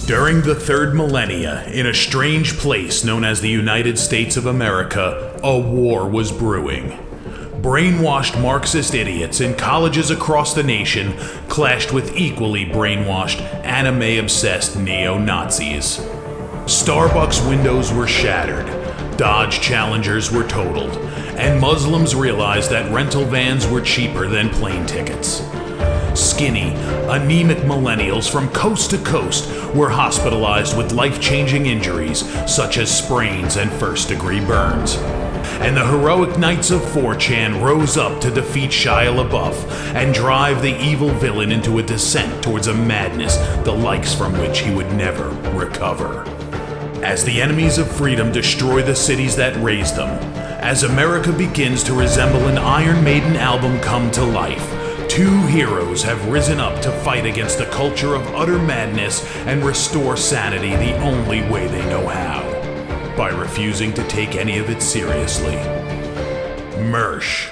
During the third millennia, in a strange place known as the United States of America, a war was brewing. Brainwashed Marxist idiots in colleges across the nation clashed with equally brainwashed, anime-obsessed neo-Nazis. Starbucks windows were shattered, Dodge Challengers were totaled, and Muslims realized that rental vans were cheaper than plane tickets. Skinny, anemic millennials from coast to coast were hospitalized with life-changing injuries such as sprains and first-degree burns. And the heroic knights of 4chan rose up to defeat Shia LaBeouf and drive the evil villain into a descent towards a madness the likes from which he would never recover. As the enemies of freedom destroy the cities that raised them, as America begins to resemble an Iron Maiden album come to life, two heroes have risen up to fight against the culture of utter madness and restore sanity the only way they know how, by refusing to take any of it seriously. Mersh.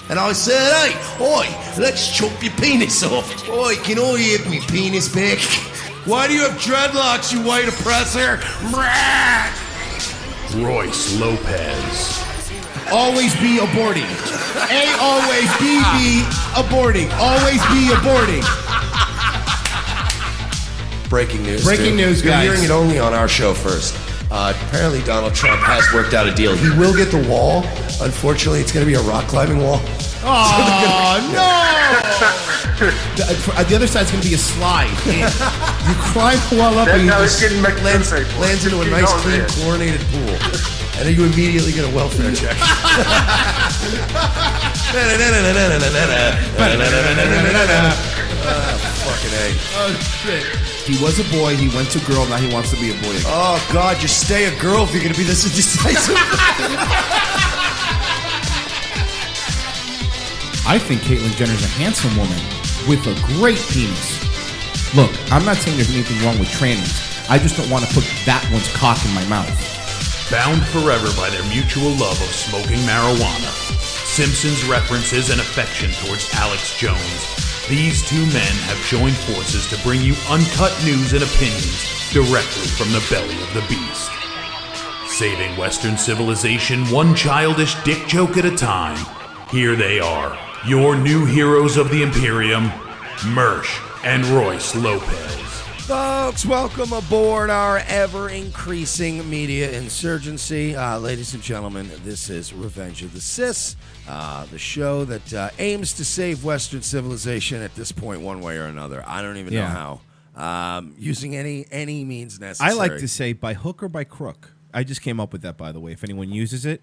And I said, hey, oi, let's chop your penis off. Oi, can I have me penis back? Why do you have dreadlocks, you white oppressor? Royce Lopez. Always be aborting. Always be aborting. Always be aborting. Breaking news. Breaking news, You're guys. hearing it only on our show first. Apparently Donald Trump has worked out a deal. He will get the wall. Unfortunately, it's going to be a rock climbing wall. Oh, no! The other side's going to be a slide. You climb the wall up and you just lands into a nice, clean, chlorinated pool. And then you immediately get a welfare check. Fucking A. Oh, shit. He was a boy, he went to girl, now he wants to be a boy again. Oh, God, just stay a girl if you're going to be this indecisive. I think Caitlyn Jenner's a handsome woman with a great penis. Look, I'm not saying there's anything wrong with trannies. I just don't want to put that one's cock in my mouth. Bound forever by their mutual love of smoking marijuana, Simpsons references and affection towards Alex Jones, these two men have joined forces to bring you uncut news and opinions directly from the belly of the beast. Saving Western civilization one childish dick joke at a time, here they are, your new heroes of the Imperium, Mersh and Royce Lopez. Folks, welcome aboard our ever-increasing media insurgency. Ladies and gentlemen, this is Revenge of the Cis, the show that aims to save Western civilization at this point one way or another. I don't even know how. Using any means necessary. I like to say by hook or by crook. I just came up with that, by the way. If anyone uses it,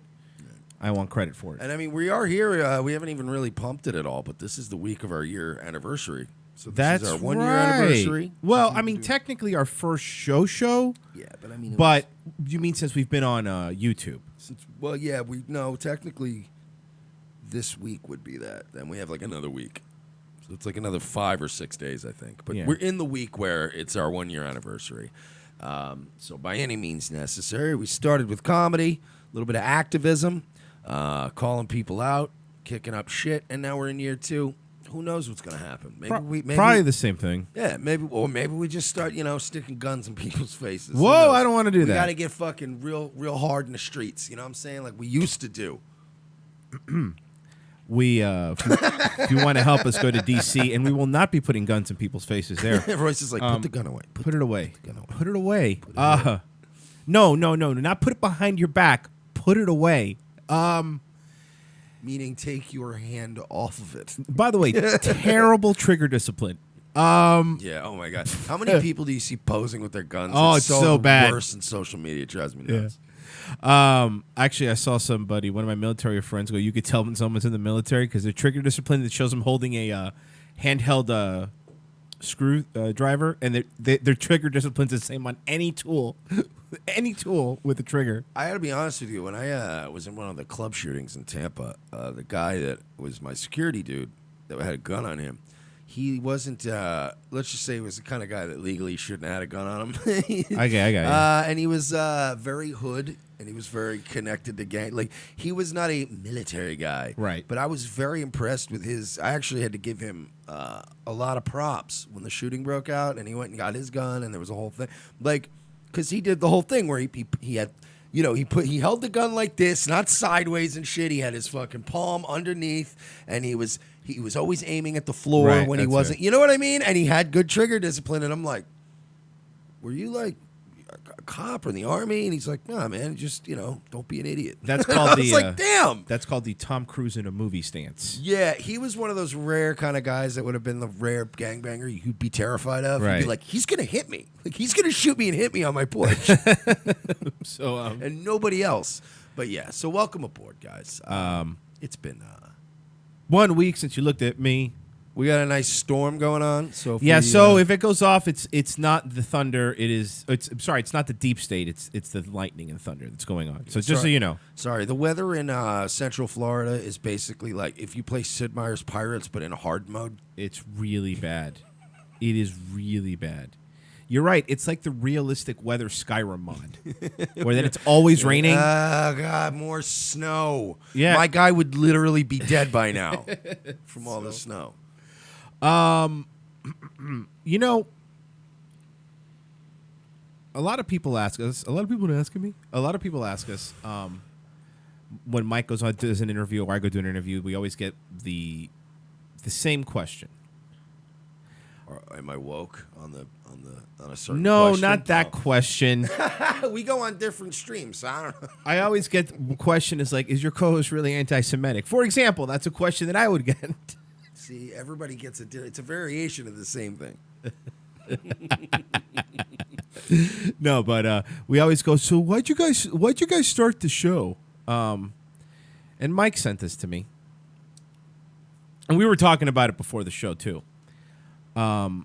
I want credit for it. And I mean, we are here. We haven't even really pumped it at all, but this is the week of our year anniversary. So this is our 1 year anniversary. Well, I mean, technically our first show. Yeah, but I mean, but you mean since we've been on YouTube? technically this week would be that. Then we have like another week. So it's like another 5 or 6 days, I think. But we're in the week where it's our 1 year anniversary. So by any means necessary, we started with comedy, a little bit of activism, calling people out, kicking up shit, and now we're in year 2. Who knows what's going to happen? Maybe probably the same thing. Yeah, maybe we just start, sticking guns in people's faces. Whoa, I don't want to do that. We got to get fucking real hard in the streets. You know what I'm saying? Like we used to do. If you want to help us, go to DC, and we will not be putting guns in people's faces there. Royce is like, put the gun away. Put it away. Put it away. No, not put it behind your back. Put it away. Meaning take your hand off of it. By the way, terrible trigger discipline. Yeah, oh my God. How many people do you see posing with their guns? Oh, it's so bad. Worse in social media. It drives me nuts. Actually, I saw somebody, one of my military friends, go, you could tell when someone's in the military because their trigger discipline that shows them holding a handheld screw driver, and their trigger discipline's the same on any tool. Any tool with a trigger. I got to be honest with you. When I was in one of the club shootings in Tampa, the guy that was my security dude that had a gun on him, he wasn't, let's just say he was the kind of guy that legally shouldn't have had a gun on him. I got you. And he was very hood. and he was very connected to gang. Like, he was not a military guy. Right. But I was very impressed with his. I actually had to give him a lot of props when the shooting broke out, and he went and got his gun, and there was a whole thing. Like, because he did the whole thing where he had. You know, he held the gun like this, not sideways and shit. He had his fucking palm underneath, and he was always aiming at the floor when he wasn't. You know what I mean? And he had good trigger discipline. And I'm like, were you like a cop or in the army? And he's like, nah, man, just, don't be an idiot. That's called I was like, damn. That's called the Tom Cruise in a movie stance. Yeah, he was one of those rare kind of guys that would have been the rare gangbanger you'd be terrified of. Right. You'd be like, he's gonna hit me. Like, he's gonna shoot me and hit me on my porch. So and nobody else. But yeah, so welcome aboard, guys. It's been 1 week since you looked at me. We got a nice storm going on. So if it goes off, it's not the thunder. It's not the deep state. It's the lightning and thunder that's going on. So just so you know. Sorry, the weather in Central Florida is basically like if you play Sid Meier's Pirates, but in hard mode. It's really bad. It is really bad. You're right. It's like the realistic weather Skyrim mod, where then it's always raining. Oh God, more snow. Yeah, my guy would literally be dead by now from all the snow. A lot of people ask us. A lot of people ask us when Mike goes on does an interview or I go do an interview. We always get the same question. Or am I woke on a certain? No, question? not that question. We go on different streams. So I don't know. I always get the question is like, is your co-host really anti-Semitic? For example, that's a question that I would get. See, everybody gets it's a variation of the same thing. No, but we always go, so why'd you guys start the show? And Mike sent this to me. And we were talking about it before the show too. I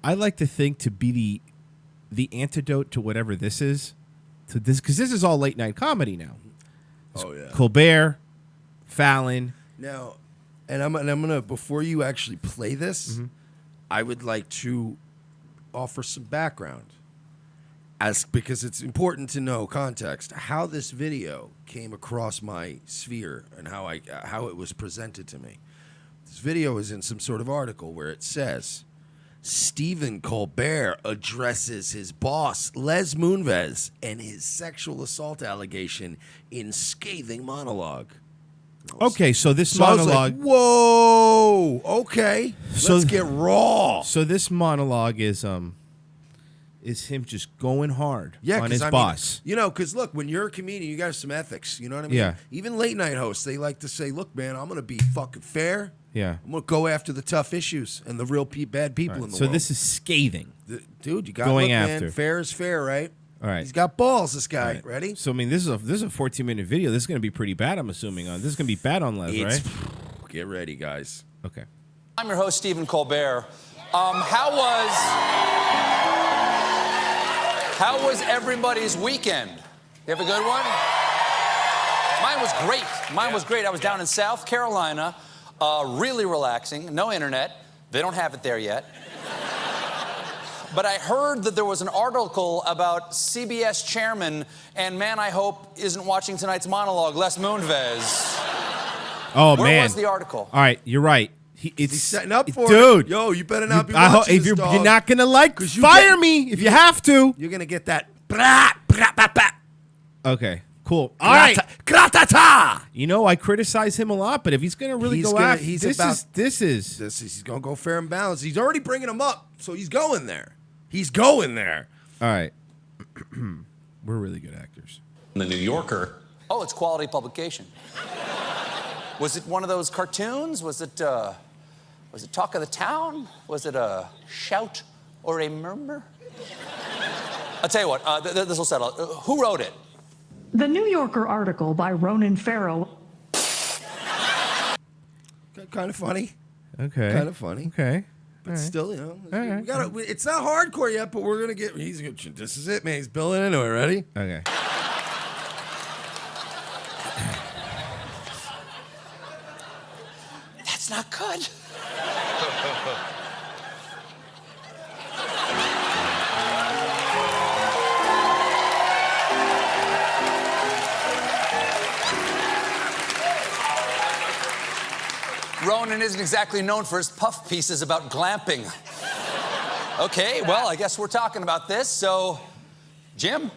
like to think to be the antidote to whatever this is. To this, because this is all late night comedy now. Oh yeah. Colbert, Fallon. Now, and I'm gonna before you actually play this, I would like to offer some background, because it's important to know context, how this video came across my sphere and how it was presented to me. This video is in some sort of article where it says Stephen Colbert addresses his boss Les Moonves and his sexual assault allegation in scathing monologue. Okay, so this So I was monologue. like, whoa, okay, let's get raw. So this monologue is him just going hard on his boss. Because look, when you're a comedian, you got some ethics. You know what I mean? Yeah. Even late night hosts, they like to say, "Look, man, I'm gonna be fucking fair. Yeah. I'm gonna go after the tough issues and the real bad people in the So world." this is scathing. Dude, you got going look, after. Man, fair is fair, right? All right. He's got balls. This guy, Right. ready? So I mean, this is a 14-minute video. This is going to be pretty bad. I'm assuming this is going to be bad on Les, right? Get ready, guys. Okay. I'm your host, Stephen Colbert. How was everybody's weekend? You have a good one? Mine was great. I was down in South Carolina, really relaxing. No internet. They don't have it there yet. But I heard that there was an article about CBS chairman, and man, I hope isn't watching tonight's monologue, Les Moonves. Oh, Where man. was the article? All right, you're right. He's setting up for dude. it. Yo, you better not be watching if this, you're dog. not going to fire me if you have to. You're going to get that. Blah, blah, blah, blah. Okay, cool. All right. Gratata. I criticize him a lot, but if he's going to really go after, this is. He's going to go fair and balanced. He's already bringing him up, so he's going there. He's going there. All right. We're really good actors. The New Yorker. Oh, it's quality publication. Was it one of those cartoons? Was it Talk of the Town? Was it a shout or a murmur? I'll tell you what, this will settle. Who wrote it? The New Yorker article by Ronan Farrow. Kind of funny. Okay. Kind of funny. Okay. But still, it's not hardcore yet, but we're going to get, this is it, man. He's building into it. Ready? Okay. That's not good. Ronan isn't exactly known for his puff pieces about glamping. Okay, well, I guess we're talking about this, so, Jim?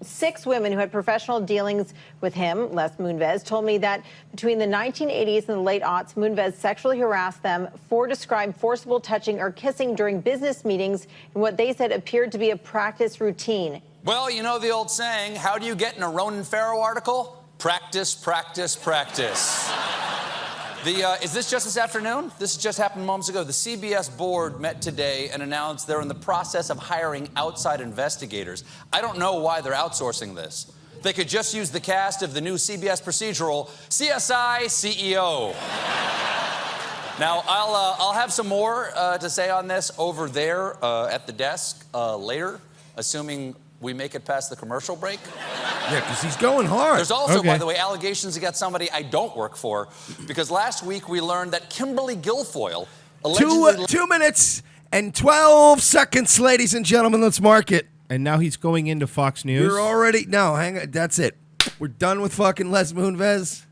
6 women who had professional dealings with him, Les Moonves, told me that between the 1980s and the late aughts, Moonves sexually harassed them. 4 described forcible touching or kissing during business meetings in what they said appeared to be a practice routine. Well, you know the old saying, how do you get in a Ronan Farrow article? Practice, practice, practice. Is this just this afternoon? This just happened moments ago. The CBS board met today and announced they're in the process of hiring outside investigators. I don't know why they're outsourcing this. They could just use the cast of the new CBS procedural, CSI CEO. Now, I'll have some more to say on this over there at the desk later, assuming we make it past the commercial break. Yeah, because he's going hard. There's also, by the way, allegations against somebody I don't work for, because last week we learned that Kimberly Guilfoyle allegedly... 2 minutes and 12 seconds, ladies and gentlemen. Let's mark it. And now he's going into Fox News. We're already... No, hang on. That's it. We're done with fucking Les Moonves.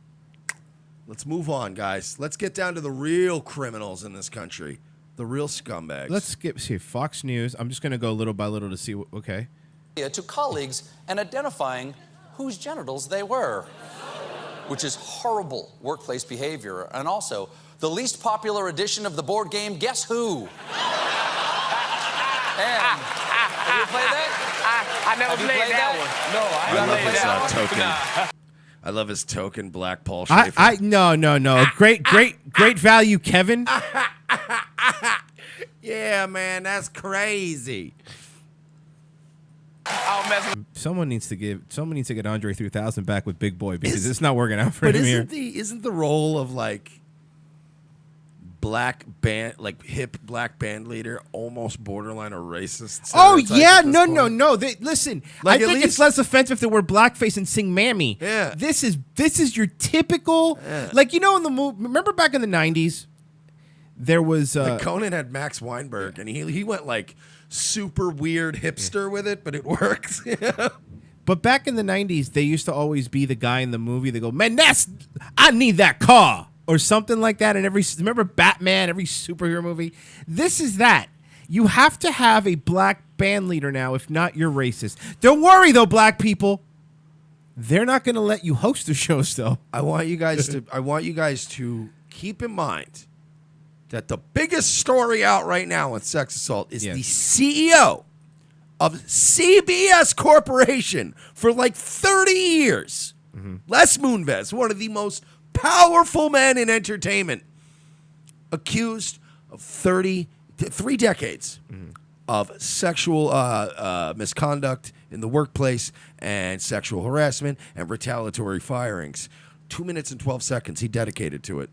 Let's move on, guys. Let's get down to the real criminals in this country. The real scumbags. Let's see Fox News. I'm just going to go little by little to see what... Okay. To colleagues and identifying whose genitals they were, which is horrible workplace behavior. And also, the least popular edition of the board game, Guess Who? And, have you played that? I never played that one. No, I love played that one. I love his token black Paul Schaefer. No. Great value, Kevin. Yeah, man, that's crazy. Someone needs to get Andre 3000 back with Big Boy because it's not working out for him here. Isn't the role of like hip black band leader almost borderline a racist? Oh yeah, no. Listen, Like, I think it's less offensive if they wear blackface and sing "Mammy." Yeah. This is your typical, like, you know, in the movie. Remember back in the '90s, there was Like Conan had Max Weinberg, and he went like super weird hipster with it, but it works. But back in the '90s, they used to always be the guy in the movie. They go, "Man, I need that car," or something like that. And remember Batman, every superhero movie. This is that. You have to have a black band leader now. If not, you're racist. Don't worry though, black people. They're not going to let you host the shows though. I want you guys to keep in mind that the biggest story out right now with sex assault is the CEO of CBS Corporation for like 30 years. Les Moonves, one of the most powerful men in entertainment, accused of 3 decades of sexual misconduct in the workplace and sexual harassment and retaliatory firings. 2 minutes and 12 seconds he dedicated to it.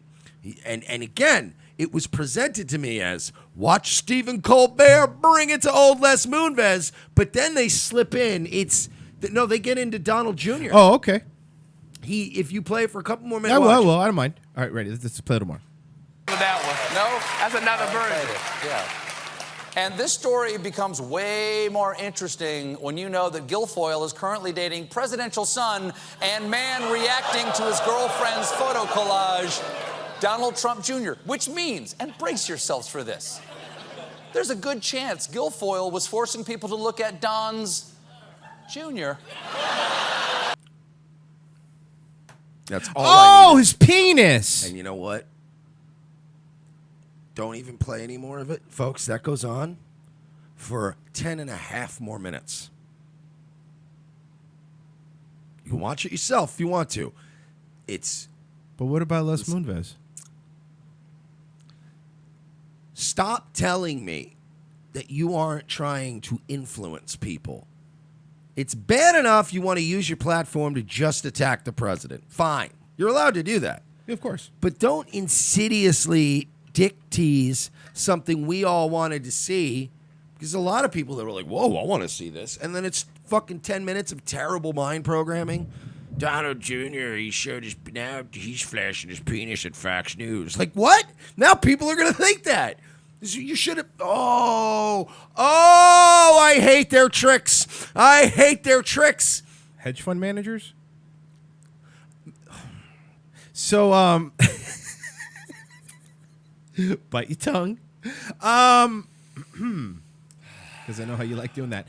And again, it was presented to me as, watch Stephen Colbert bring it to old Les Moonves, but then they slip in. They get into Donald Jr. Oh, okay. If you play it for a couple more minutes. I will. I don't mind. All right, ready. Let's play it tomorrow. That one. No? That's another version. Yeah. And this story becomes way more interesting when you know that Guilfoyle is currently dating presidential son and man reacting to his girlfriend's photo collage, Donald Trump Jr., which means, and brace yourselves for this, there's a good chance Guilfoyle was forcing people to look at Don's Jr. That's all I need. His penis. And you know what? Don't even play any more of it. Folks, that goes on for 10 and a half more minutes. You can watch it yourself if you want to. But what about Les Moonves? Stop telling me that you aren't trying to influence people. It's bad enough you want to use your platform to just attack the president. Fine. You're allowed to do that. Of course. But don't insidiously dick tease something we all wanted to see, because a lot of people that were like, whoa, I want to see this. And then it's fucking 10 minutes of terrible mind programming. Donald Jr., now he's flashing his penis at Fox News. Like, what? Now people are going to think that. You should have, I hate their tricks. Hedge fund managers? So, Bite your tongue. Because I know how you like doing that.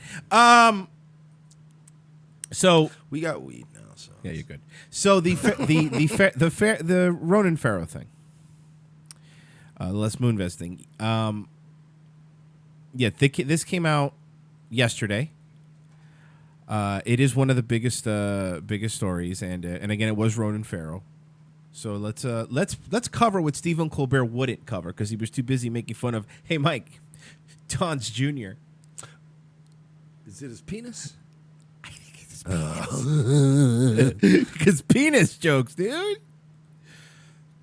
So we got weed now. So yeah, you're good. So the Ronan Farrow thing, the Les Moonves thing. This came out yesterday. It is one of the biggest stories, and again, it was Ronan Farrow. So let's cover what Stephen Colbert wouldn't cover because he was too busy making fun of, hey Mike, Don's Jr. Is it his penis? I think it's his penis. Because penis jokes, dude.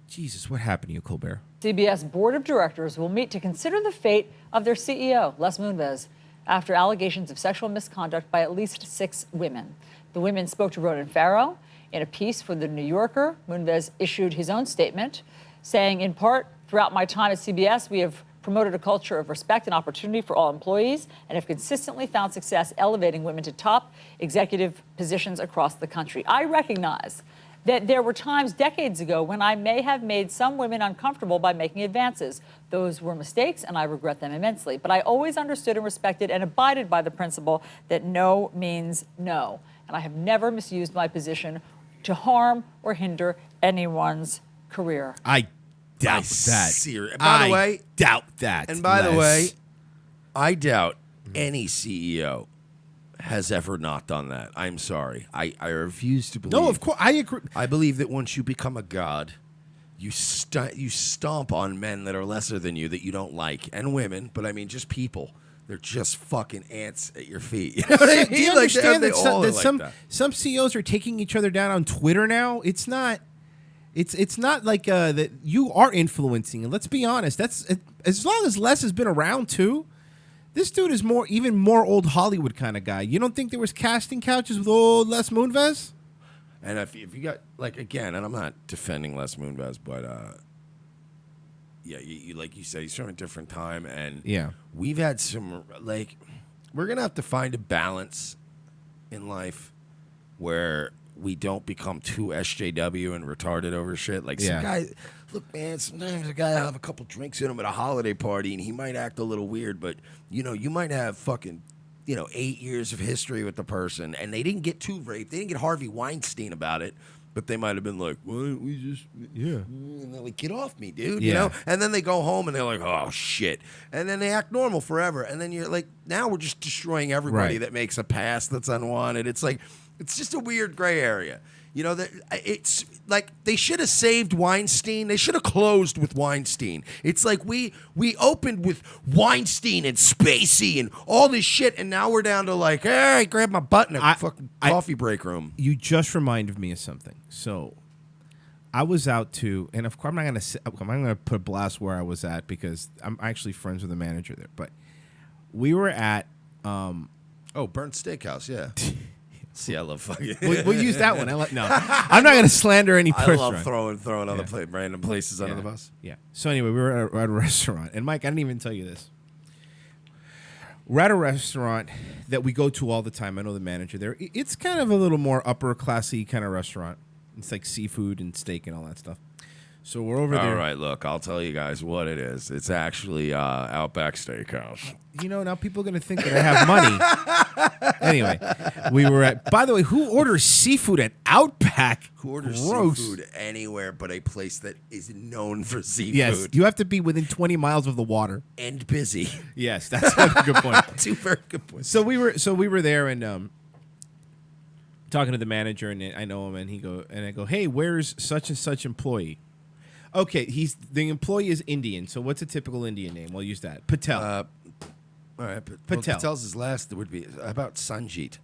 Jesus, what happened to you, Colbert? CBS Board of Directors will meet to consider the fate of their CEO, Les Moonves, after allegations of sexual misconduct by at least 6 women. The women spoke to Ronan Farrow. In a piece for The New Yorker, Moonves issued his own statement, saying, in part, throughout my time at CBS, we have promoted a culture of respect and opportunity for all employees and have consistently found success elevating women to top executive positions across the country. I recognize that there were times decades ago when I may have made some women uncomfortable by making advances. Those were mistakes, and I regret them immensely. But I always understood and respected and abided by the principle that no means no. And I have never misused my position to harm or hinder anyone's career. I doubt that. By the way, doubt that. And by the way, I doubt any CEO has ever not done that. I'm sorry. I refuse to believe. No, of course, I agree. I believe that once you become a god, you stomp on men that are lesser than you that you don't like, and women, but I mean just people. They're just fucking ants at your feet. You know what I mean? Do you understand that some CEOs are taking each other down on Twitter now? It's not. It's not like that you are influencing. And let's be honest. That's as long as Les has been around too. This dude is even more old Hollywood kind of guy. You don't think there was casting couches with old Les Moonves? And if you got again, and I'm not defending Les Moonves, but yeah, you like you said, he's from a different time, and yeah, we've had some we're gonna have to find a balance in life where we don't become too SJW and retarded over shit. Like some guy, look, man, sometimes a guy will have a couple drinks in him at a holiday party, and he might act a little weird, but you might have fucking 8 years of history with the person, and they didn't get too raped, they didn't get Harvey Weinstein about it. But they might have been like, why don't we just, and they're like, get off me, dude, you know? And then they go home and they're like, oh, shit. And then they act normal forever. And then you're like, now we're just destroying everybody that makes a pass that's unwanted. It's like, it's just a weird gray area. It's like they should have saved Weinstein. They should have closed with Weinstein. It's like we opened with Weinstein and Spacey and all this shit, and now we're down to like, hey, grab my butt in a fucking coffee break room. You just reminded me of something. So I was out to, and of course I'm not going to put a blast where I was at because I'm actually friends with the manager there. But we were at Burnt Steakhouse, yeah. See, I love fucking. We'll use that one. No, I'm not going to slander any person. I love throwing other random places under the bus. Yeah. So anyway, we were at a restaurant, and Mike, I didn't even tell you this. We're at a restaurant that we go to all the time. I know the manager there. It's kind of a little more upper classy kind of restaurant. It's like seafood and steak and all that stuff. So we're over there. All right, look, I'll tell you guys what it is. It's actually Outback Steakhouse. Now people are going to think that I have money. Anyway, we were at, by the way, who orders seafood at Outback? Who orders seafood anywhere but a place that is known for seafood? Yes, you have to be within 20 miles of the water. And busy. Yes, that's a good point. Two very good points. So we were there and talking to the manager, and I know him, and I go, hey, where's such and such employee? Okay, the employee is Indian. So what's a typical Indian name? We'll use that. Patel. All right, Patel. Patel's his last. It would be about Sanjeet.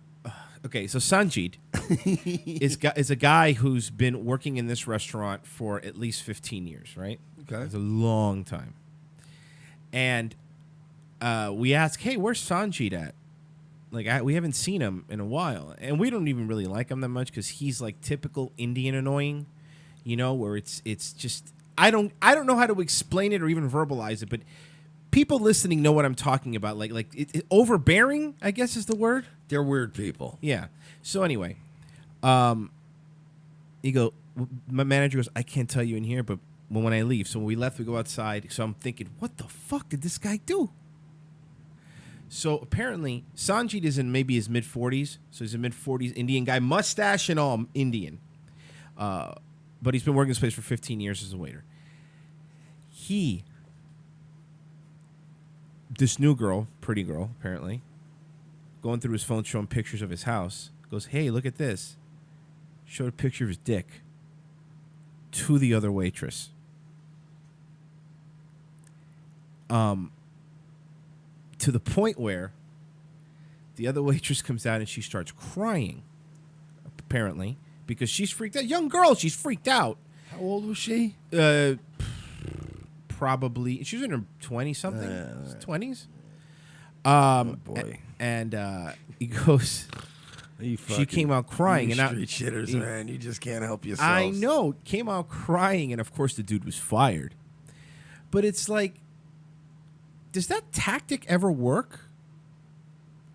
Okay, so Sanjeet is a guy who's been working in this restaurant for at least 15 years, right? Okay, it's a long time. And we ask, hey, where's Sanjeet at? Like we haven't seen him in a while, and we don't even really like him that much because he's like typical Indian annoying, where it's just. I don't know how to explain it or even verbalize it, but people listening know what I'm talking about. Like overbearing, I guess is the word. They're weird people. Yeah. So anyway, my manager goes, I can't tell you in here, but when I leave. So when we left, we go outside. So I'm thinking, what the fuck did this guy do? So apparently, Sanjit is in maybe his mid-40s. So he's a mid-40s Indian guy, mustache and all, Indian. But he's been working this place for 15 years as a waiter. This new girl, pretty girl, apparently, going through his phone, showing pictures of his house, goes, hey, look at this. Showed a picture of his dick to the other waitress. To the point where the other waitress comes out and she starts crying, apparently, because she's freaked out. Young girl, she's freaked out. How old was she? Probably, she was in her 20-something, 20s. Oh, boy. And he goes, she came out crying. And street shitters, man. You just can't help yourself. I know. Came out crying, and of course the dude was fired. But it's like, does that tactic ever work?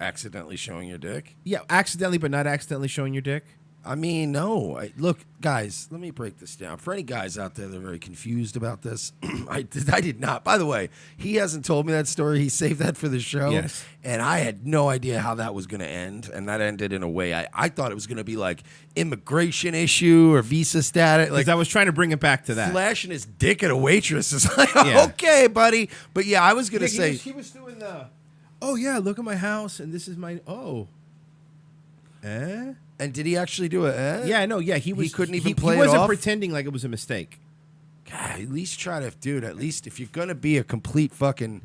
Accidentally showing your dick? Yeah, accidentally, but not accidentally showing your dick? I mean, no. Look, guys, let me break this down. For any guys out there that are very confused about this, I did not. By the way, he hasn't told me that story. He saved that for the show. Yes. And I had no idea how that was going to end. And that ended in a way I thought it was going to be like immigration issue or visa status. Like, I was trying to bring it back to that. Flashing his dick at a waitress is like, okay, buddy. But yeah, I was going to say. He was doing the, oh, yeah, look at my house, and this is my, And did he actually do it? Yeah, no, yeah. He couldn't even play it off. He wasn't off? pretending like it was a mistake. God, at least try to, dude. At least if you're gonna be a complete fucking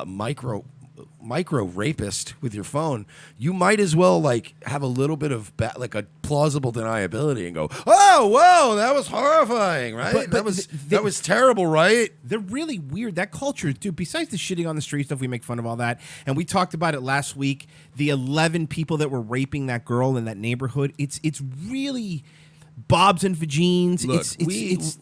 micro rapist with your phone, you might as well like have a little bit of like a plausible deniability and go, oh, whoa, that was horrifying, right? But that was terrible, right? They're really weird. That culture, dude, besides the shitting on the street stuff, we make fun of all that. And we talked about it last week. The 11 people that were raping that girl in that neighborhood. It's really bobs and vagines. Look,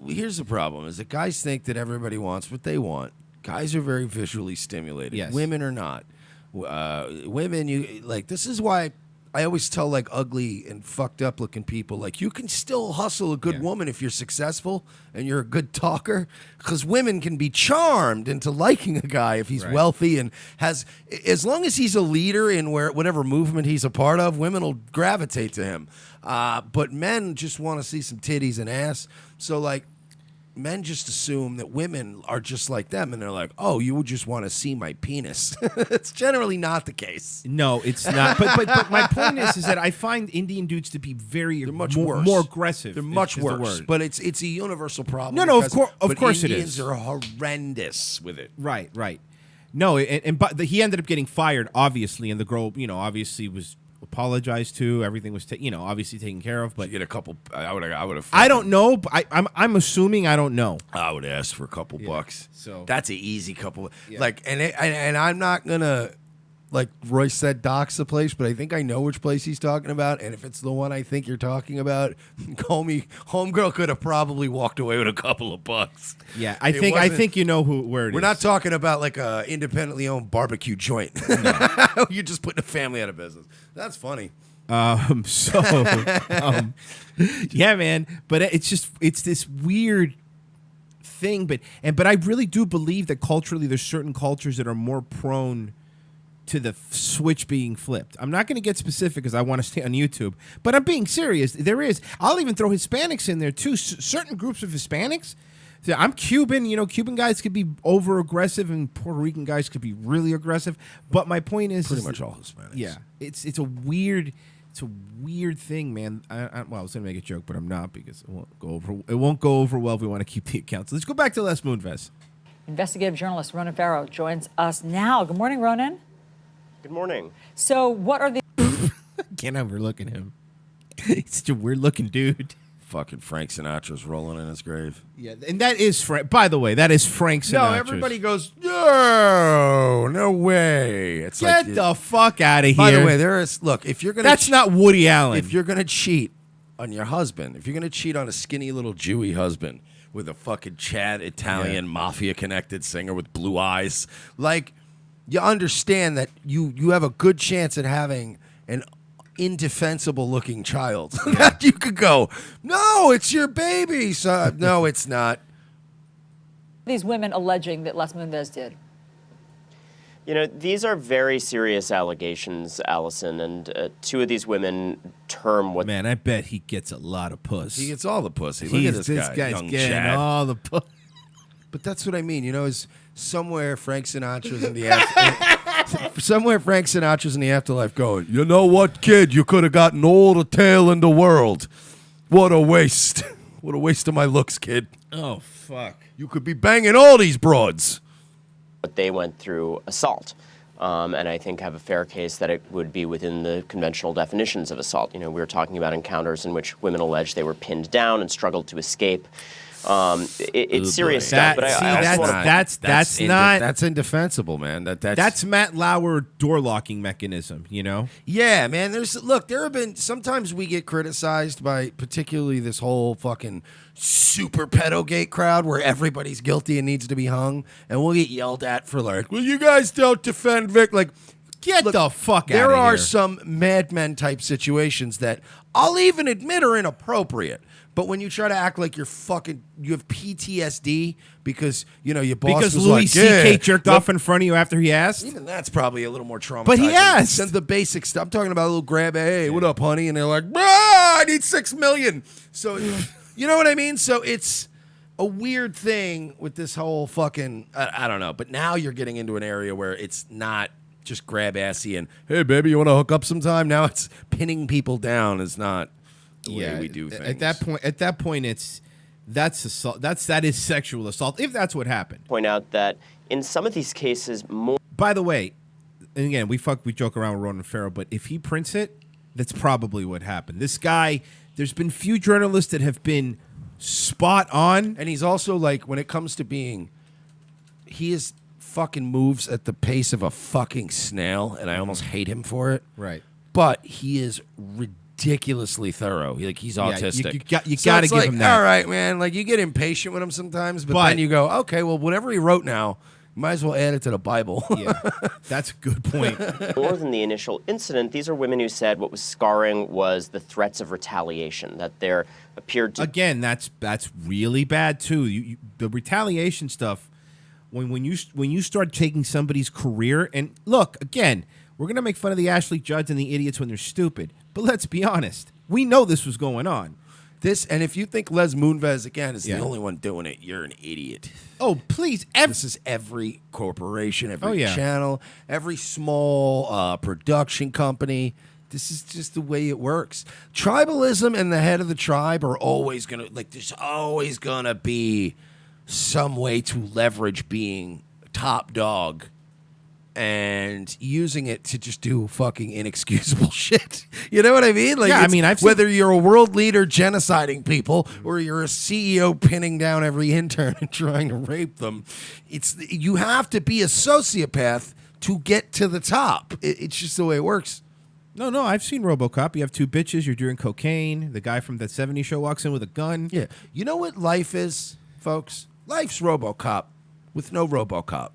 here's the problem, is that guys think that everybody wants what they want. Guys are very visually stimulated. Yes. Women are not. Women, you like. This is why I always tell like ugly and fucked up looking people, like, you can still hustle a good woman if you're successful and you're a good talker, because women can be charmed into liking a guy if he's wealthy and has, as long as he's a leader in whatever movement he's a part of, women will gravitate to him. But men just want to see some titties and ass. So like, men just assume that women are just like them, and they're like, oh, you would just want to see my penis. It's generally not the case. No, it's not. But my point is that I find Indian dudes to be They're much worse. more aggressive. They're much worse. But it's a universal problem. No, of course it Indians is. are horrendous with it. Right. No, but he ended up getting fired, obviously, and the girl, obviously was apologized to. Everything was, obviously taken care of. But you get a couple. I would have. I don't know. But I'm assuming I don't know. I would ask for a couple bucks. So that's an easy couple. Like, and I'm not gonna, like Royce said, dox the place, but I think I know which place he's talking about. And if it's the one I think you're talking about, call me. Homegirl could have probably walked away with a couple of bucks. Yeah, I think you know where it is. We're not talking about like a independently owned barbecue joint. You're just putting a family out of business. That's funny. Yeah, man. But it's this weird thing. But I really do believe that culturally, there's certain cultures that are more prone to the switch being flipped. I'm not going to get specific because I want to stay on YouTube, but I'm being serious. There is. I'll even throw Hispanics in there too. Certain groups of Hispanics. I'm Cuban. Cuban guys could be over aggressive, and Puerto Rican guys could be really aggressive. But my point is, pretty much all Hispanics. Yeah, it's a weird thing, man. I was gonna make a joke, but I'm not, because it won't go over. It won't go over well if we want to keep the accounts. Let's go back to Les Moonves. Investigative journalist Ronan Farrow joins us now. Good morning, Ronan. Good morning. So, what are the? Can't overlook him. He's such a weird looking dude. Fucking Frank Sinatra's rolling in his grave. Yeah, and that is Frank. By the way, that is Frank Sinatra. No, everybody goes, no way. It's Get the fuck out of here. By the way, if you're gonna, that's not Woody Allen. If you're gonna cheat on your husband, if you're gonna cheat on a skinny little Jewy husband with a fucking Chad Italian mafia connected singer with blue eyes, like, you understand that you have a good chance at having an indefensible looking child. That you could go, no, it's your baby. So, no, it's not. These women alleging that Les Moonves did. You know, these are very serious allegations, Allison, and two of these women term what... Man, I bet he gets a lot of puss. He gets all the pussy. Look at this guy, guy's young getting Chad. all the puss. But that's what I mean. You know, is somewhere Frank Sinatra's in the somewhere Frank Sinatra's in the afterlife going, you know what, kid? You could have gotten all the tail in the world. What a waste. What a waste of my looks, kid. Oh, fuck. You could be banging all these broads. But they went through assault, and I think have a fair case that it would be within the conventional definitions of assault. You know, we were talking about encounters in which women allege they were pinned down and struggled to escape. It's serious stuff, but that's indefensible, man. That's Matt Lauer door locking mechanism, you know? Yeah, man. There have been sometimes we get criticized by particularly this whole fucking super pedogate crowd where everybody's guilty and needs to be hung, and we'll get yelled at for like, well, you guys don't defend Vic. Like, get the fuck out of here. There are some Mad Men type situations that I'll even admit are inappropriate. But when you try to act like you have PTSD because, you know, your boss because was Louis like, C.K. jerked off in front of you after he asked? Even that's probably a little more traumatizing. But he asked. Than the basic stuff. I'm talking about a little grab, hey, what up, honey? And they're like, I need $6 million. So, you know what I mean? So it's a weird thing with this whole fucking, I don't know. But now you're getting into an area where it's not just grab assy and, hey, baby, you want to hook up sometime? Now it's pinning people down is not the way we do things. At that point, that's assault. That is sexual assault. If that's what happened. Point out that in some of these cases, more. By the way, and again, we joke around with Ronan Farrow, but if he prints it, that's probably what happened. This guy, there's been few journalists that have been spot on, and he's also like when it comes to being, he is fucking moves at the pace of a fucking snail, and I almost hate him for it. Right, but he is ridiculously thorough. He's autistic. You got to give him that. All right, man. Like you get impatient with him sometimes, but then you go, okay, well, whatever he wrote now, you might as well add it to the Bible. Yeah, that's a good point. More than the initial incident, these are women who said what was scarring was the threats of retaliation, that there appeared to... Again, that's really bad, too. The retaliation stuff, when you start taking somebody's career, and look, again, we're going to make fun of the Ashley Judds and the idiots when they're stupid, but let's be honest. We know this was going on. And if you think Les Moonves, again, is the only one doing it, you're an idiot. Oh, please. This is every corporation, every channel, every small production company. This is just the way it works. Tribalism and the head of the tribe are always going to, like, there's always going to be some way to leverage being top dog and using it to just do fucking inexcusable shit. You know what I mean? Like, yeah, I mean, whether you're a world leader genociding people or you're a CEO pinning down every intern and trying to rape them, you have to be a sociopath to get to the top. It's just the way it works. No, I've seen RoboCop. You have two bitches, you're doing cocaine, the guy from that 70s show walks in with a gun. Yeah. You know what life is, folks? Life's RoboCop with no RoboCop.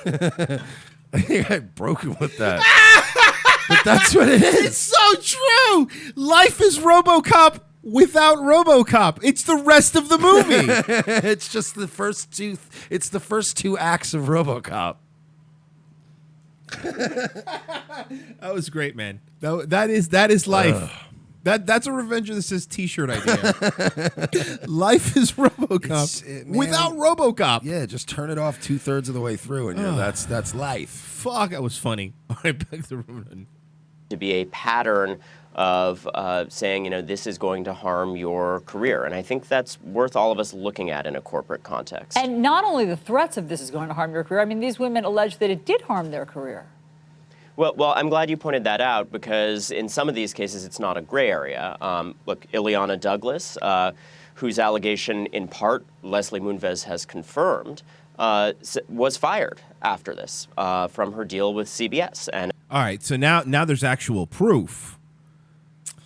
I think I broke it with that. But that's what it is. It's so true. Life is RoboCop without RoboCop. It's the rest of the movie. It's just the first two. It's the first two acts of RoboCop. That was great, man. That is life. That's a Revenge of the Sith T-shirt idea. Life is RoboCop without RoboCop. Yeah, just turn it off 2/3 of the way through, and that's life. Fuck, that was funny. All right, back to Ronan. To be a pattern of saying, this is going to harm your career. And I think that's worth all of us looking at in a corporate context. And not only the threats of this is going to harm your career, I mean, these women allege that it did harm their career. Well, I'm glad you pointed that out because in some of these cases, it's not a gray area. Look, Ileana Douglas, whose allegation in part Leslie Moonves has confirmed, was fired after this from her deal with CBS. And all right, so now there's actual proof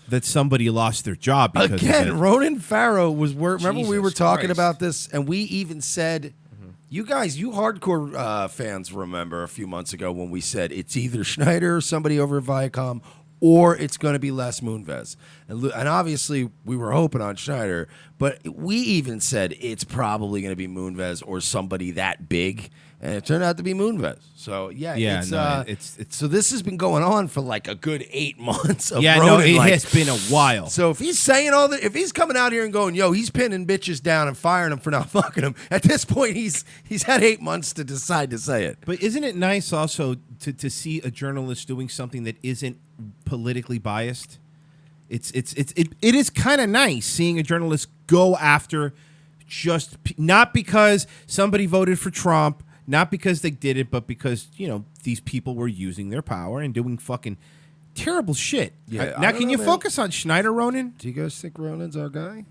that somebody lost their job because again, of it. Ronan Farrow was remember Jesus we were talking Christ. about this, and we even said, you guys, you hardcore fans remember a few months ago when we said it's either Schneider or somebody over at Viacom or it's going to be Les Moonves. And obviously, we were hoping on Schneider, but we even said it's probably going to be Moonves or somebody that big, and it turned out to be Moonves. So, so this has been going on for like a good 8 months of Ronan. It has been a while. So if he's saying if he's coming out here and going, yo, he's pinning bitches down and firing them for not fucking them, at this point, he's had 8 months to decide to say it. But isn't it nice also to see a journalist doing something that isn't politically biased? It is kind of nice seeing a journalist go after not because somebody voted for Trump, not because they did it, but because, these people were using their power and doing fucking terrible shit. Yeah, Now, can you focus on Schneider, Ronan? Do you guys think Ronan's our guy?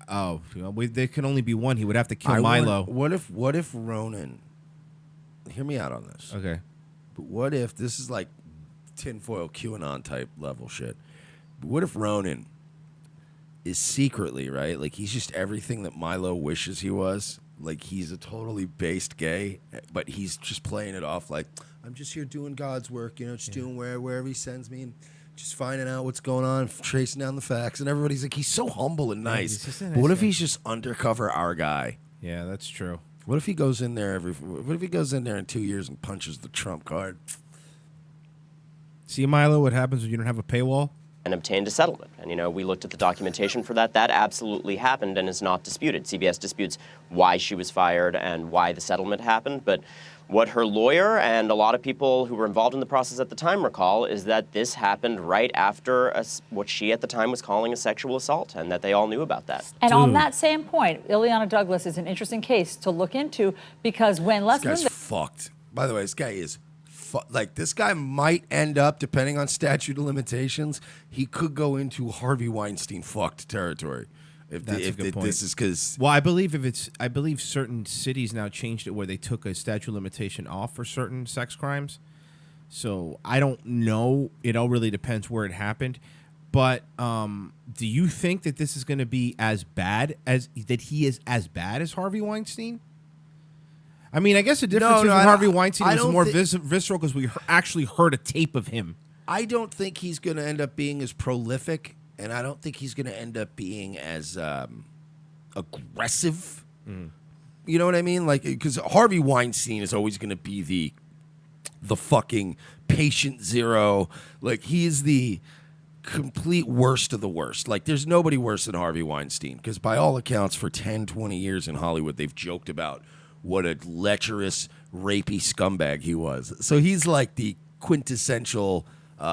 Oh, there can only be one. He would have to kill Milo. What if Ronan? Hear me out on this. Okay. But what if this is like tinfoil QAnon type level shit? But what if Ronan is secretly, right? Like he's just everything that Milo wishes he was. Like he's a totally based gay, but he's just playing it off like, I'm just here doing God's work, just doing wherever he sends me and just finding out what's going on, tracing down the facts. And everybody's like, he's so humble and nice. But what if he's just undercover our guy? Yeah, that's true. What if he goes in there what if he goes in there in 2 years and punches the Trump card? See, Milo, what happens when you don't have a paywall? And obtained a settlement. And, we looked at the documentation for that. That absolutely happened and is not disputed. CBS disputes why she was fired and why the settlement happened. But what her lawyer and a lot of people who were involved in the process at the time recall is that this happened right after what she at the time was calling a sexual assault, and that they all knew about that. And on that same point, Ileana Douglas is an interesting case to look into because when Les Moonves... This guy's fucked. By the way, this guy is... this guy might end up, depending on statute of limitations, he could go into Harvey Weinstein fucked territory. That's a good point. This is because... Well, I believe certain cities now changed it where they took a statute of limitation off for certain sex crimes. So I don't know. It all really depends where it happened. But do you think that this is going to be as bad as... that he is as bad as Harvey Weinstein? I mean, I guess the difference is with Harvey Weinstein was more visceral because we actually heard a tape of him. I don't think he's going to end up being as prolific, and I don't think he's going to end up being as aggressive. You know what I mean? Like, because Harvey Weinstein is always going to be the fucking patient zero. Like, he is the complete worst of the worst. Like, there's nobody worse than Harvey Weinstein, because by all accounts, for 10, 20 years in Hollywood, they've joked about what a lecherous, rapey scumbag he was. So he's like the quintessential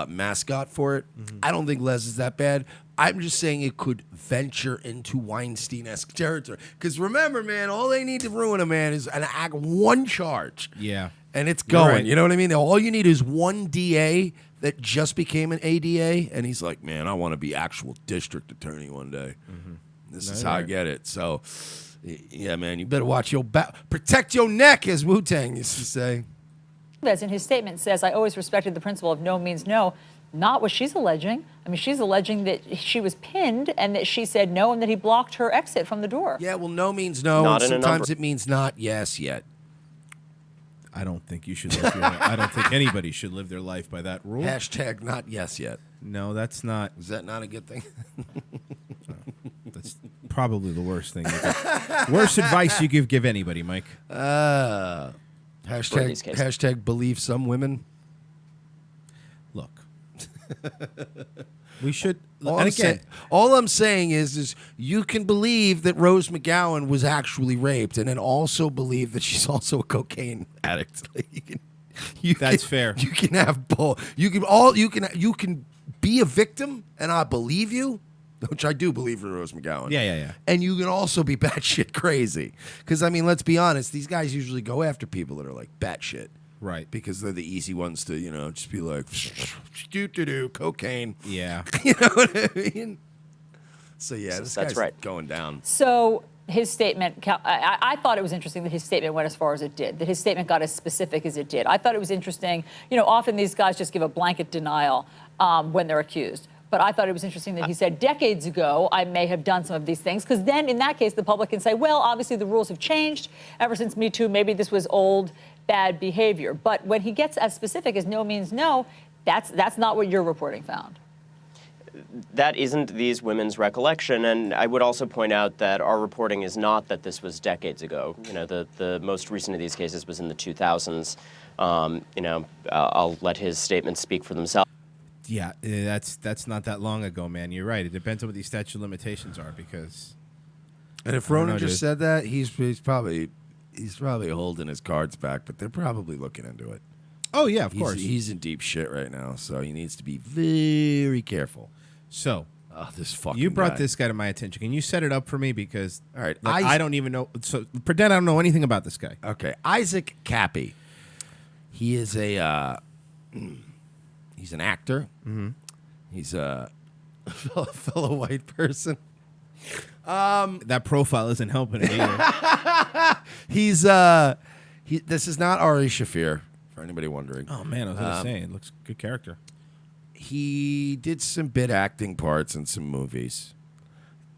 mascot for it. I don't think Les is that bad. I'm just saying it could venture into Weinstein-esque territory. Because remember, man, all they need to ruin a man is one charge. Yeah. And it's going. Right. You know what I mean? All you need is one DA that just became an ADA, and he's like, man, I want to be actual district attorney one day. This is how I get it. So... yeah, man, you better watch your back. Protect your neck, as Wu-Tang used to say. As in his statement says, I always respected the principle of no means no. Not what she's alleging. I mean, she's alleging that she was pinned and that she said no and that he blocked her exit from the door. Yeah, well, no means no. Not and in a sometimes number. it means not yes yet. I don't think you should live your life. I don't think anybody should live their life by that rule. Hashtag not yes yet. No, that's not. Is that not a good thing? That's probably the worst thing. Worst advice you give anybody, Mike. Hashtag believe some women. Look, we should. All I'm saying is you can believe that Rose McGowan was actually raped, and then also believe that she's also a cocaine addict. That's fair. You can have both. You can be a victim, and I believe you, which I do believe in Rose McGowan. Yeah. And you can also be batshit crazy, because I mean, let's be honest. These guys usually go after people that are like batshit. Right. Because they're the easy ones to, just be like, cocaine. Yeah. You know what I mean? So, yeah, this that's guy's right. going down. So his statement, I thought it was interesting that his statement went as far as it did, that his statement got as specific as it did. I thought it was interesting. Often these guys just give a blanket denial when they're accused. But I thought it was interesting that he said decades ago, I may have done some of these things, because then in that case, the public can say, well, obviously the rules have changed ever since Me Too. Maybe this was old, bad behavior. But when he gets as specific as no means no, That's not what your reporting found. That isn't these women's recollection, and I would also point out that our reporting is not that this was decades ago. You know, the most recent of these cases was in the 2000s. I'll let his statements speak for themselves. Yeah, that's not that long ago, man. You're right. It depends on what these statute of limitations are, because. And if Ronan just said that, he's probably holding his cards back, but they're probably looking into it. Oh yeah, of course. He's in deep shit right now, so he needs to be very careful. So, this fucking you brought guy. this guy to my attention. Can you set it up for me? Because all right, I don't even know. So pretend I don't know anything about this guy. Okay, Issac Kappey. He is he's an actor. Mm-hmm. He's a fellow white person. That profile isn't helping it either. This is not Ari Shaffir, for anybody wondering. Oh man, I was gonna say it looks good character. He did some bit acting parts in some movies,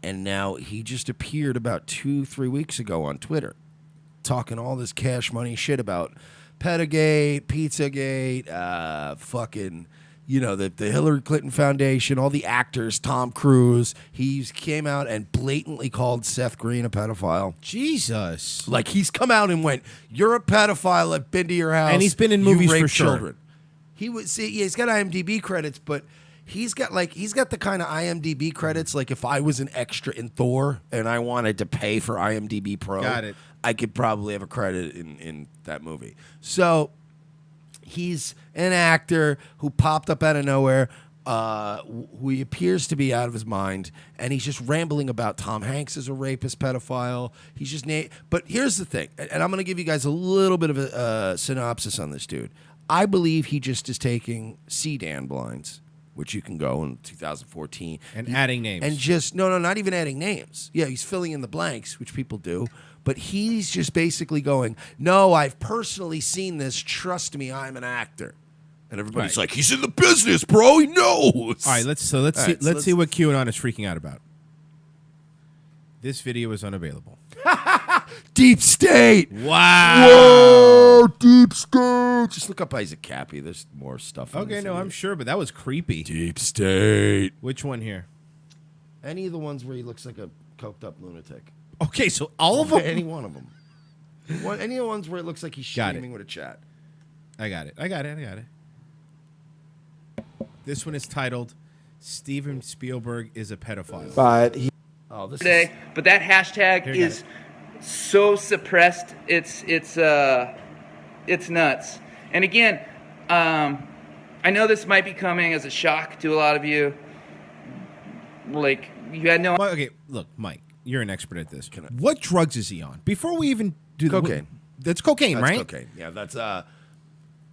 and now he just appeared about 2-3 weeks ago on Twitter, talking all this Cash Money shit about Pedagate, Pizzagate, fucking, the Hillary Clinton Foundation, all the actors, Tom Cruise. He came out and blatantly called Seth Green a pedophile. Jesus. Like, he's come out and went, "You're a pedophile, I've been to your house. And he's been in you movies raped for sure." children." He's got IMDb credits, but he's got the kind of IMDb credits, like if I was an extra in Thor and I wanted to pay for IMDb Pro, Got it. I could probably have a credit in that movie. So he's an actor who popped up out of nowhere, who he appears to be out of his mind, and he's just rambling about Tom Hanks as a rapist, pedophile. He's just but here's the thing, and I'm going to give you guys a little bit of a synopsis on this dude. I believe he just is taking CDAN blinds, which you can go in 2014. And adding names. And just, no, not even adding names. Yeah, he's filling in the blanks, which people do. But he's just basically going, "No, I've personally seen this. Trust me, I'm an actor." And everybody's like, "He's in the business, bro. He knows." All right, let's see what QAnon is freaking out about. This video is unavailable. Deep State. Wow. Whoa, Deep State. Just look up Issac Kappey. There's more stuff. Okay, no, I'm sure, but that was creepy. Deep State. Which one here? Any of the ones where he looks like a coked up lunatic. Okay, so all of them? Any one of them. Any of the ones where it looks like he's streaming with a chat. I got it. This one is titled "Steven Spielberg is a pedophile." But but that hashtag is so suppressed. It's nuts. And again, I know this might be coming as a shock to a lot of you. Like, you had no. Okay, look, Mike, you're an expert at this. What drugs is he on? Before we even do cocaine. That's cocaine, right? Cocaine. Yeah, that's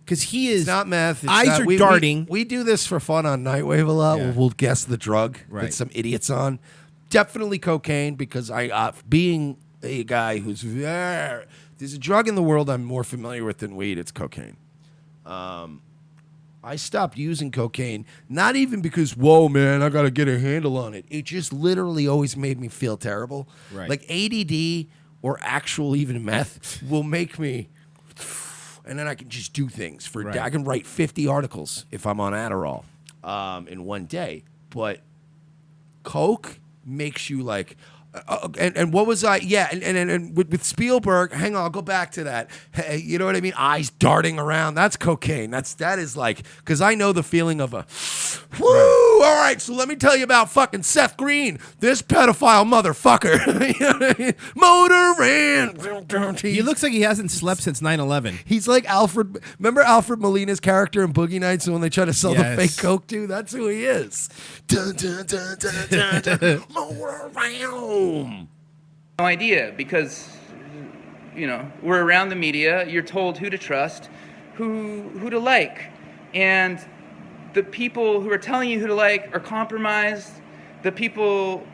because he is it's not meth. It's eyes not, are darting. We do this for fun on Nightwave a lot. Yeah. We'll guess the drug Right. that some idiot's on. Definitely cocaine, because I being a guy who's there's a drug in the world I'm more familiar with than weed. It's cocaine. I stopped using cocaine, not even because, whoa, man, I got to get a handle on it. It just literally always made me feel terrible. Right. Like ADD or actual even meth will make me, and then I can just do things for a day. I can write 50 articles if I'm on Adderall in one day. But coke makes you like, and what was I? Yeah, and with Spielberg, hang on, I'll go back to that. Hey, you know what I mean? Eyes darting around. That's cocaine. That is like, because I know the feeling of a, woo. All right, so let me tell you about fucking Seth Green, this pedophile motherfucker. You know what I mean? Motoring. He looks like he hasn't slept since 9/11. He's like Alfred. Remember Alfred Molina's character in Boogie Nights when they try to sell the fake coke to? That's who he is. Dun, dun, dun, dun, dun, dun. More around. No idea, because we're around the media. You're told who to trust, who to like, and the people who are telling you who to like are compromised. The people,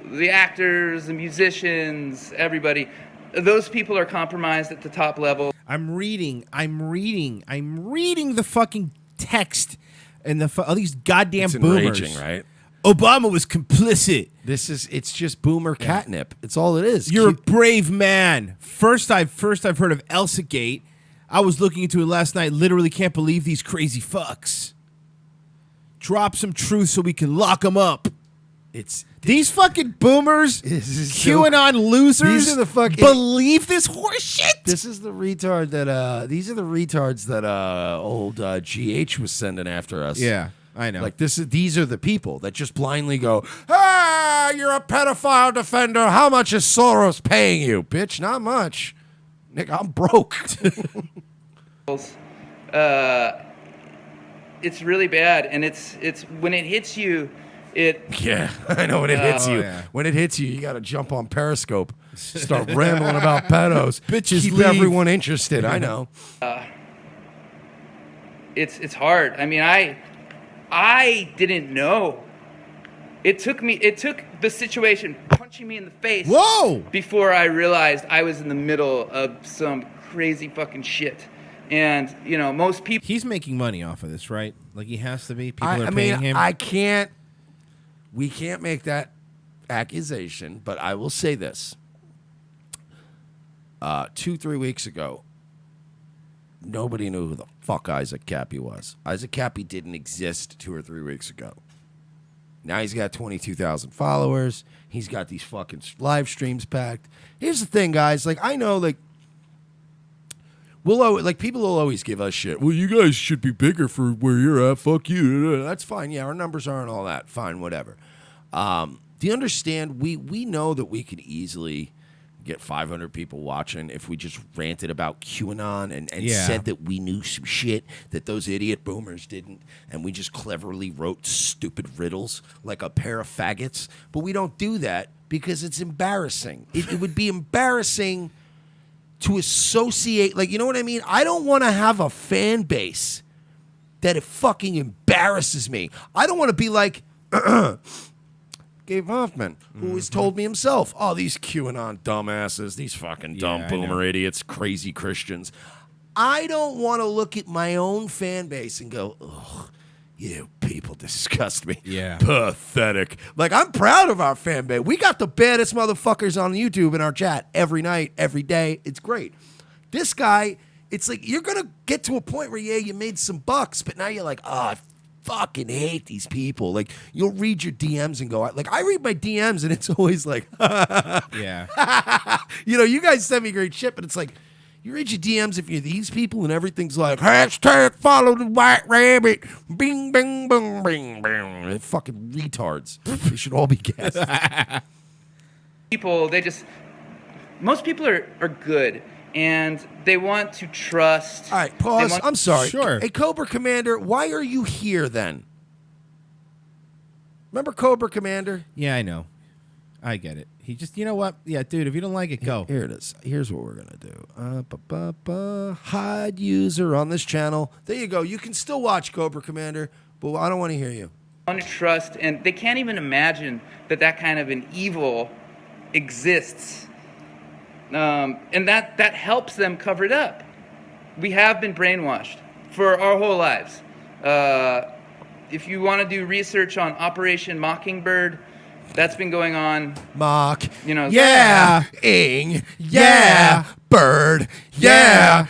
the actors, the musicians, everybody, those people are compromised at the top level. I'm reading the fucking text and all these goddamn It's boomers. enraging, right? Obama was complicit. It's just boomer catnip. It's all it is. You're a brave man. First I've heard of Elsagate. I was looking into it last night. Literally can't believe these crazy fucks. Drop some truth so we can lock them up. These fucking boomers, QAnon losers, these are the fucking believe this horse shit. This is the retard that. These are the retards that old GH was sending after us. Yeah, I know. Like these are the people that just blindly go, "Ah, you're a pedophile defender. How much is Soros paying you, bitch? Not much, Nick. I'm broke." It's really bad, and it's when it hits you. Yeah, I know when it hits you. Yeah. When it hits you, you got to jump on Periscope, start rambling about pedos, Bitches keep leave. everyone interested. I know. It's hard. I mean, I didn't know. It took the situation punching me in the face. Whoa! Before I realized I was in the middle of some crazy fucking shit. And most people. He's making money off of this, right? Like he has to be. People are paying him. We can't make that accusation, but I will say this. 2-3 weeks ago, nobody knew who the fuck Issac Kappey was. Issac Kappey didn't exist 2 or 3 weeks ago. Now he's got 22,000 followers. He's got these fucking live streams packed. Here's the thing, guys. Like, I know, like, people will always give us shit. Well, you guys should be bigger for where you're at. Fuck you. That's fine. Yeah, our numbers aren't all that. Fine, whatever. Do you understand? We know that we could easily get 500 people watching if we just ranted about QAnon and said that we knew some shit that those idiot boomers didn't, and we just cleverly wrote stupid riddles like a pair of faggots. But we don't do that because it's embarrassing. It would be embarrassing to associate, like, you know what I mean? I don't want to have a fan base that it fucking embarrasses me. I don't want to be like Gabe Hoffman, who has told me himself, oh, these QAnon dumbasses, these fucking dumb boomer idiots, crazy Christians. I don't want to look at my own fan base and go, ugh, you people disgust me. Yeah. Pathetic. Like, I'm proud of our fan base. We got the baddest motherfuckers on YouTube in our chat every night, every day. It's great. This guy, it's like you're going to get to a point where, you made some bucks, but now you're like, oh, I fucking hate these people. Like, you'll read your DMs and go, like, I read my DMs and it's always like, yeah. You guys send me great shit, but it's like, you read your DMs if you're these people and everything's like, hashtag follow the white rabbit. Bing, bing, bing, bing, bing. They're fucking retards. They should all be guests. Most people are good, and they want to trust. All right, pause. I'm sorry. Sure. Hey, Cobra Commander, why are you here then? Remember Cobra Commander? Yeah, I know. I get it. He just, you know what? Yeah, dude, if you don't like it, go. Here it is. Here's what we're going to do. Hide user on this channel. There you go. You can still watch Cobra Commander, but I don't want to hear you. Want to trust, and they can't even imagine that kind of an evil exists. And that helps them cover it up. We have been brainwashed for our whole lives. If you want to do research on Operation Mockingbird, that's been going on. Yeah, bird. Yeah.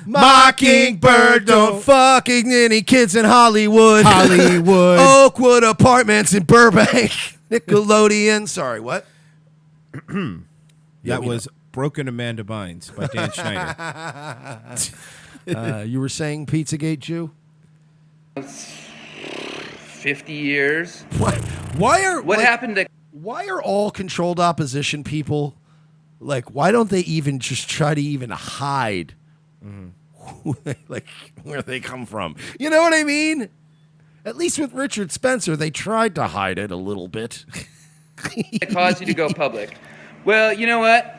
Mockingbird. Don't fucking any kids in Hollywood. Oakwood Apartments in Burbank. Nickelodeon. Sorry, what? That was Broken Amanda Bynes by Dan Schneider. You were saying Pizzagate Jew? 50 years. What happened to... Why are all controlled opposition people, like, why don't they even just try to even hide like where they come from? You know what I mean? At least with Richard Spencer, they tried to hide it a little bit. It caused you to go public. Well, you know what?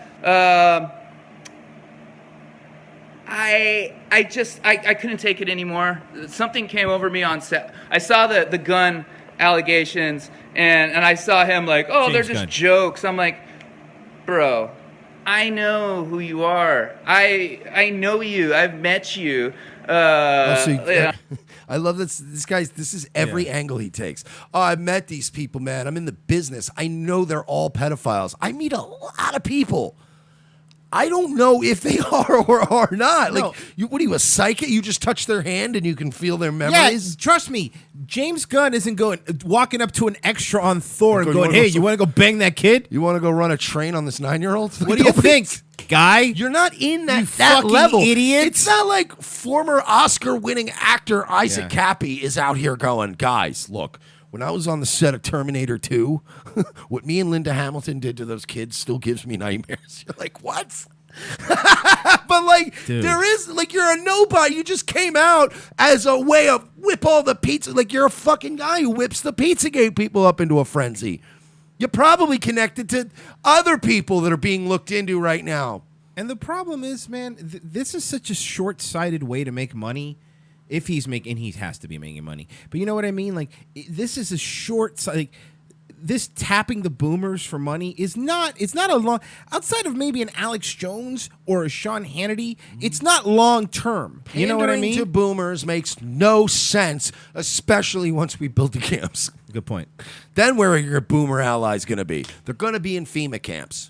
I couldn't take it anymore. Something came over me on set. I saw the gun allegations, and I saw him like, oh, they're just jokes. I'm like, bro, I know who you are. I know you. I've met you. I love this guy's, this is every angle he takes. Oh, I met these people, man. I'm in the business. I know they're all pedophiles. I meet a lot of people. I don't know if they are or are not. No. Like, what are you, a psychic? You just touch their hand and you can feel their Yeah, memories? trust me. James Gunn isn't walking up to an extra on Thor and You going, wanna "Hey, go- you want to go bang that kid? You want to go run a train on this 9-year-old? What do you think, guy? You're not in You that fucking level. idiot. It's not like former Oscar-winning actor Issac Kappey is out here going, guys, look, when I was on the set of Terminator 2, what me and Linda Hamilton did to those kids still gives me nightmares. You're like, what? But like, Dude. there is like, you're a nobody. You just came out as a way of whip all the pizza. Like, you're a fucking guy who whips the Pizzagate people up into a frenzy. You're probably connected to other people that are being looked into right now. And the problem is, man, this is such a short-sighted way to make money. If he's making, and he has to be making money. But you know what I mean? Like, this is a short, like, this tapping the boomers for money is not, it's not a long, outside of maybe an Alex Jones or a Sean Hannity, it's not long term. You know what I Pandering mean? to boomers makes no sense, especially once we build the camps. Good point. Then where are your boomer allies going to be? They're going to be in FEMA camps.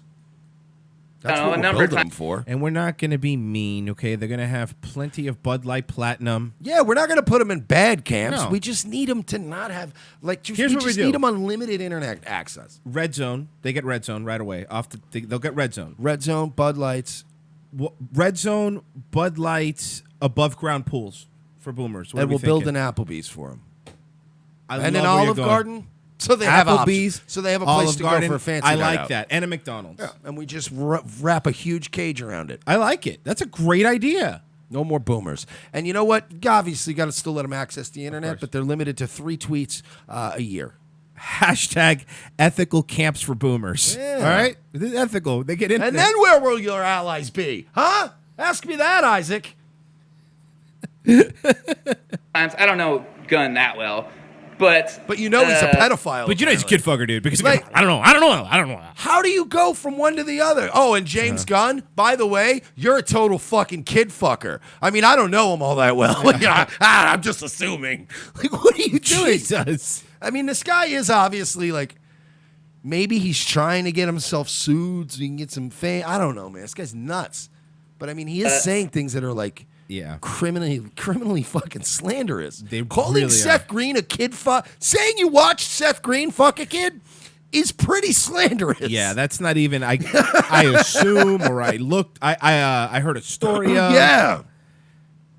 That's I don't know, what a we're number of building them times- for. And we're not going to be mean, okay? They're going to have plenty of Bud Light Platinum. Yeah, we're not going to put them in bad camps. No. We just need them to not have, like, Here's what we do. need them unlimited internet access. Red Zone, they get Red Zone right away. They'll get Red Zone. Red Zone, Bud Lights. Red Zone, Bud Lights, above ground pools for boomers. What And are we we'll build thinking? an Applebee's for them. I And love an where you're Olive going. Garden. So they have Applebee's, options. So they have a place Olive to Garden. go for a fancy I night like out. that. And a McDonald's. Yeah, and we just wrap a huge cage around it. I like it. That's a great idea. No more boomers. And you know what? Obviously, got to still let them access the internet, but they're limited to 3 tweets a year. Hashtag ethical camps for boomers. Yeah. All right? This is ethical. They get in And there. then where will your allies be? Huh? Ask me that, Isaac. I don't know Gunn that well, but you know he's a pedophile. But you know he's a kid fucker, dude. Because Like- I don't know. How do you go from one to the other? Oh, and James Gunn, by the way, you're a total fucking kid fucker. I mean, I don't know him all that well. I'm just assuming. Like, what are you doing? Jesus. I mean, this guy is obviously like, maybe he's trying to get himself sued so he can get some fame. I don't know, man. This guy's nuts. But I mean, he is saying things that are like, criminally fucking slanderous. They Calling really Seth Green a kid saying you watched Seth Green fuck a kid is pretty slanderous. Yeah, that's not even. I assume or I looked. I heard a story of. Yeah.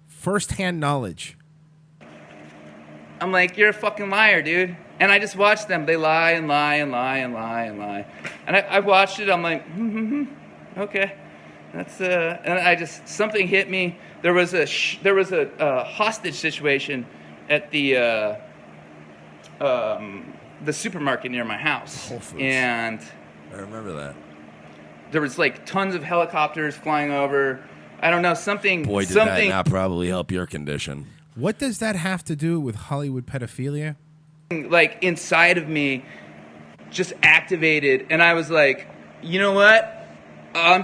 Firsthand knowledge. I'm like, you're a fucking liar, dude. And I just watched them. They lie and lie and lie and lie and lie. And I watched it. I'm like, okay. That's and I just, something hit me. There was a hostage situation at the supermarket near my house. Whole Foods. And I remember that. there was like tons of helicopters flying over. I don't know, something. Boy, did something, that not probably help your condition. What does that have to do with Hollywood pedophilia? like inside of me just activated, and I was like, you know what? I'm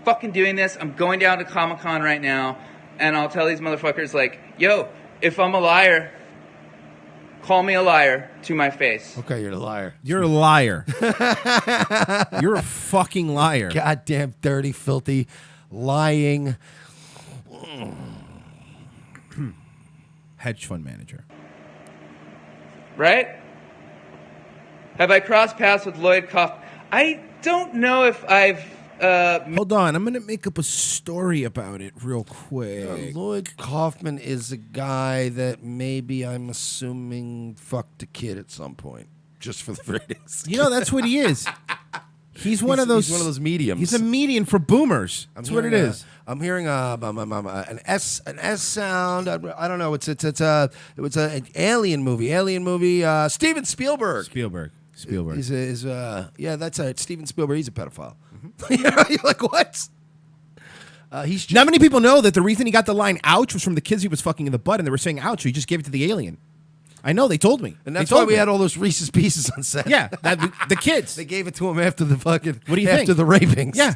fucking doing this. I'm going down to Comic-Con right now, and I'll tell these motherfuckers like, yo, if I'm a liar, call me a liar to my face. Okay, you're a liar. You're a liar. You're a fucking liar. Goddamn dirty, filthy, lying. Hedge fund manager. Right? Have I crossed paths with Lloyd Kaufman? I don't know if I've... Hold on, I'm going to make up a story about it real quick. Lloyd Kaufman is a guy that maybe I'm assuming fucked a kid at some point, just for the ratings. You know, that's what he is. He's one of those. He's one of those mediums. He's a median for boomers. That's what it is. I'm hearing an S sound. I don't know. It was an alien movie. Steven Spielberg. Spielberg. Yeah, that's it. Steven Spielberg. He's a pedophile. You're like, what? He's just, Not many people know that the reason he got the line "ouch" was from the kids he was fucking in the butt, and they were saying "ouch," so he just gave it to the alien. I know, they told me. and that's why we had all those Reese's Pieces on set. Yeah, the kids. They gave it to him after the fucking. What do you after think? the rapings. Yeah.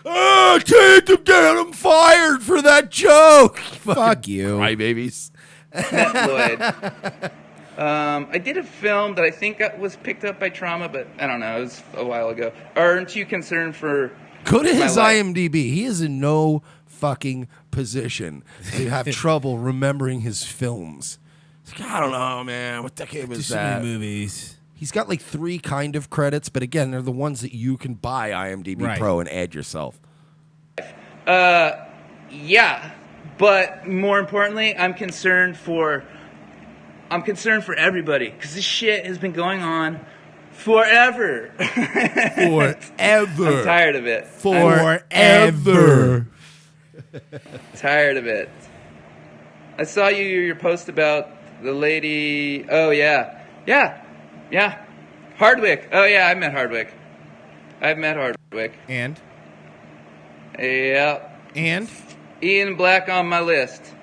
Oh, take him down. I'm fired for that joke. Fuck you. Crybabies. met Lloyd. I did a film that I think was picked up by Trauma, but I don't know. It was a while ago. Aren't you concerned for Go to his life? IMDb. He is in no fucking position to have trouble remembering his films. He's like, I don't know, man. What decade was so that? many movies. He's got like 3 kind of credits, but again, they're the ones that you can buy IMDb Pro and add yourself. Yeah, but more importantly, I'm concerned for everybody because this shit has been going on forever. Forever. I'm tired of it. Forever. Tired of it. I saw your post about the lady. Oh yeah. Hardwick. Oh yeah, I've met Hardwick. And? Yeah. And? Ian Black on my list.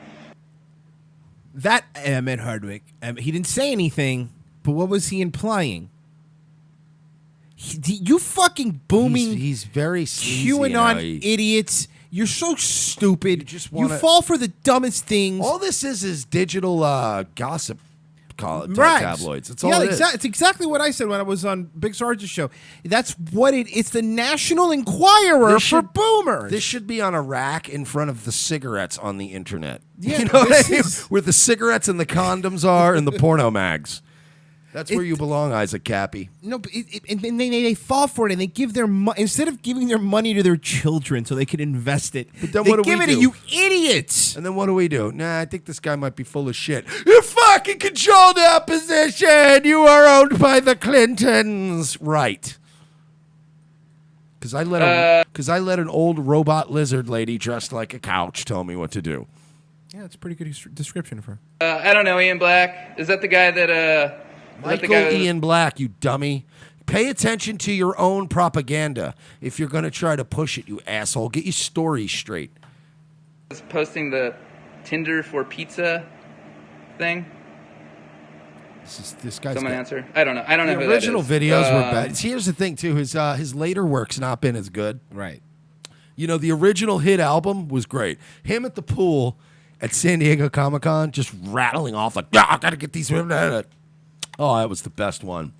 That I met Hardwick. He didn't say anything, but what was he implying? You fucking booming. He's very sleazy, QAnon idiots. You're so stupid. You wanna- fall for the dumbest things. All this is digital gossip tabloids. It's all it is. It's exactly what I said when I was on Big Sarge's show. That's what it's the National Enquirer for boomers. This should be on a rack in front of the cigarettes on the internet. Yeah, you know what I mean? is- Where the cigarettes and the condoms are and the porno mags. That's where you belong, Issac Kappey. No, but and then they fall for it, and they give their instead of giving their money to their children so they can invest it. But then they what do give we it to do? you idiots. And then what do we do? Nah, I think this guy might be full of shit. You fucking control the opposition. You are owned by the Clintons, right? Because I let an old robot lizard lady dressed like a couch tell me what to do. Yeah, that's a pretty good description of her. I don't know, Ian Black. Is that the guy that Michael Ian Black, you dummy. Pay attention to your own propaganda if you're going to try to push it, you asshole. Get your story straight. was posting the Tinder for pizza thing? This guy's Someone got- answer. I don't know. I don't know The who that original is. videos were bad. See, here's the thing, too. His later work's not been as good. Right. You know, the original hit album was great. Him at the pool at San Diego Comic-Con just rattling off like, I got to get these women. Oh, that was the best one.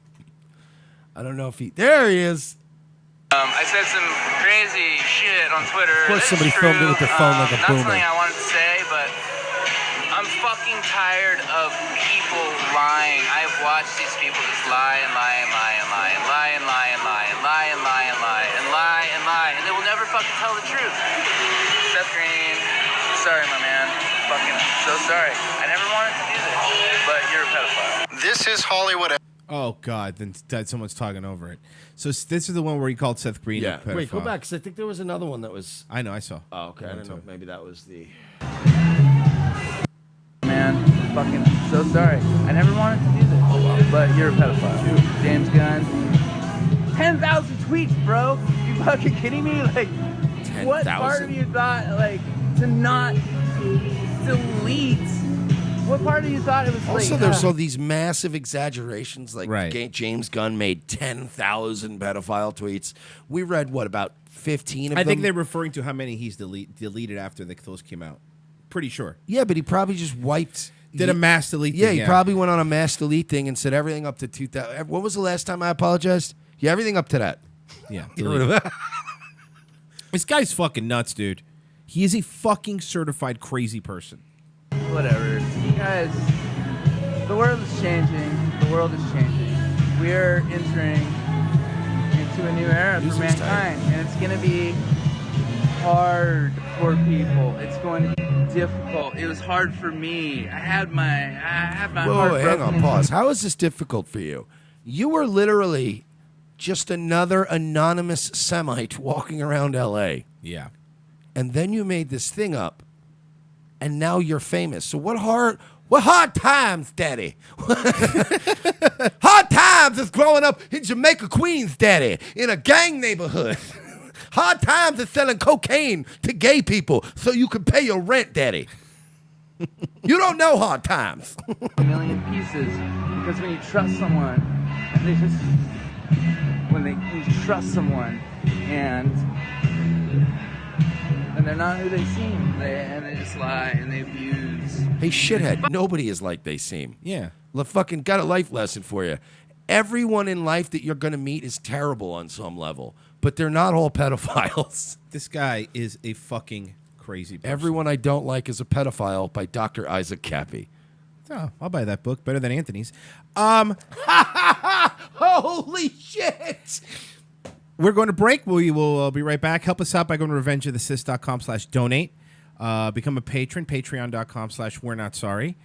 I don't know if he... There he is. I said some crazy shit on Twitter. Of course That's somebody filmed it with their phone like a not boomer. something I wanted to say, but I'm fucking tired of people lying. I've watched these people just lie and lie and lie and lie and lie and lie and lie and lie and lie and lie and lie and lie, and they will never fucking tell the truth. Seth Green, sorry, my man. Fucking so sorry. I never wanted to do this, but you're a pedophile. This is Hollywood. Oh, God. Then someone's talking over it. So this is the one where he called Seth Green a pedophile. Wait, go back, because I think there was another one that was... I know, I saw. Oh, okay. I don't know. Maybe that was the... Man, fucking so sorry. I never wanted to do this, but you're a pedophile. James Gunn. 10,000 tweets, bro. You fucking kidding me? Like, what part of you thought, like, to not delete? What part of you thought it was like... Also, there's all these massive exaggerations, like Right. James Gunn made 10,000 pedophile tweets. We read, what, about 15 of them? I think they're referring to how many he's deleted after those came out. Pretty sure. Yeah, but he probably just wiped... Did a mass delete Yeah, thing, he probably went on a mass delete thing and said everything up to 2000. What was the last time I apologized? Yeah, everything up to that. Yeah. Get rid of that. This guy's fucking nuts, dude. He is a fucking certified crazy person. Whatever. You guys, the world is changing. The world is changing. We're entering into a new era for mankind, and it's going to be hard for people. It's going to be difficult. It was hard for me. I had my heart Whoa, hang broken on, into- pause. How is this difficult for you? You were literally just another anonymous Semite walking around L.A. Yeah. And then you made this thing up, and now you're famous. So what hard times, Daddy? Hard times is growing up in Jamaica, Queens, Daddy, in a gang neighborhood. Hard times is selling cocaine to gay people so you can pay your rent, Daddy. You don't know hard times. a million pieces because when you trust someone, when you trust someone and they're not who they seem, and they just lie and they abuse. Hey, shithead, nobody is like they seem. Yeah. Fucking got a life lesson for you. Everyone in life that you're going to meet is terrible on some level, but they're not all pedophiles. This guy is a fucking crazy person. Everyone I don't like is a pedophile by Dr. Issac Kappey. Oh, I'll buy that book. Better than Anthony's. Holy shit! We're going to break. We will be right back. Help us out by going to revengeofthecis.com/donate. Become a patron, patreon.com/we're-not-sorry.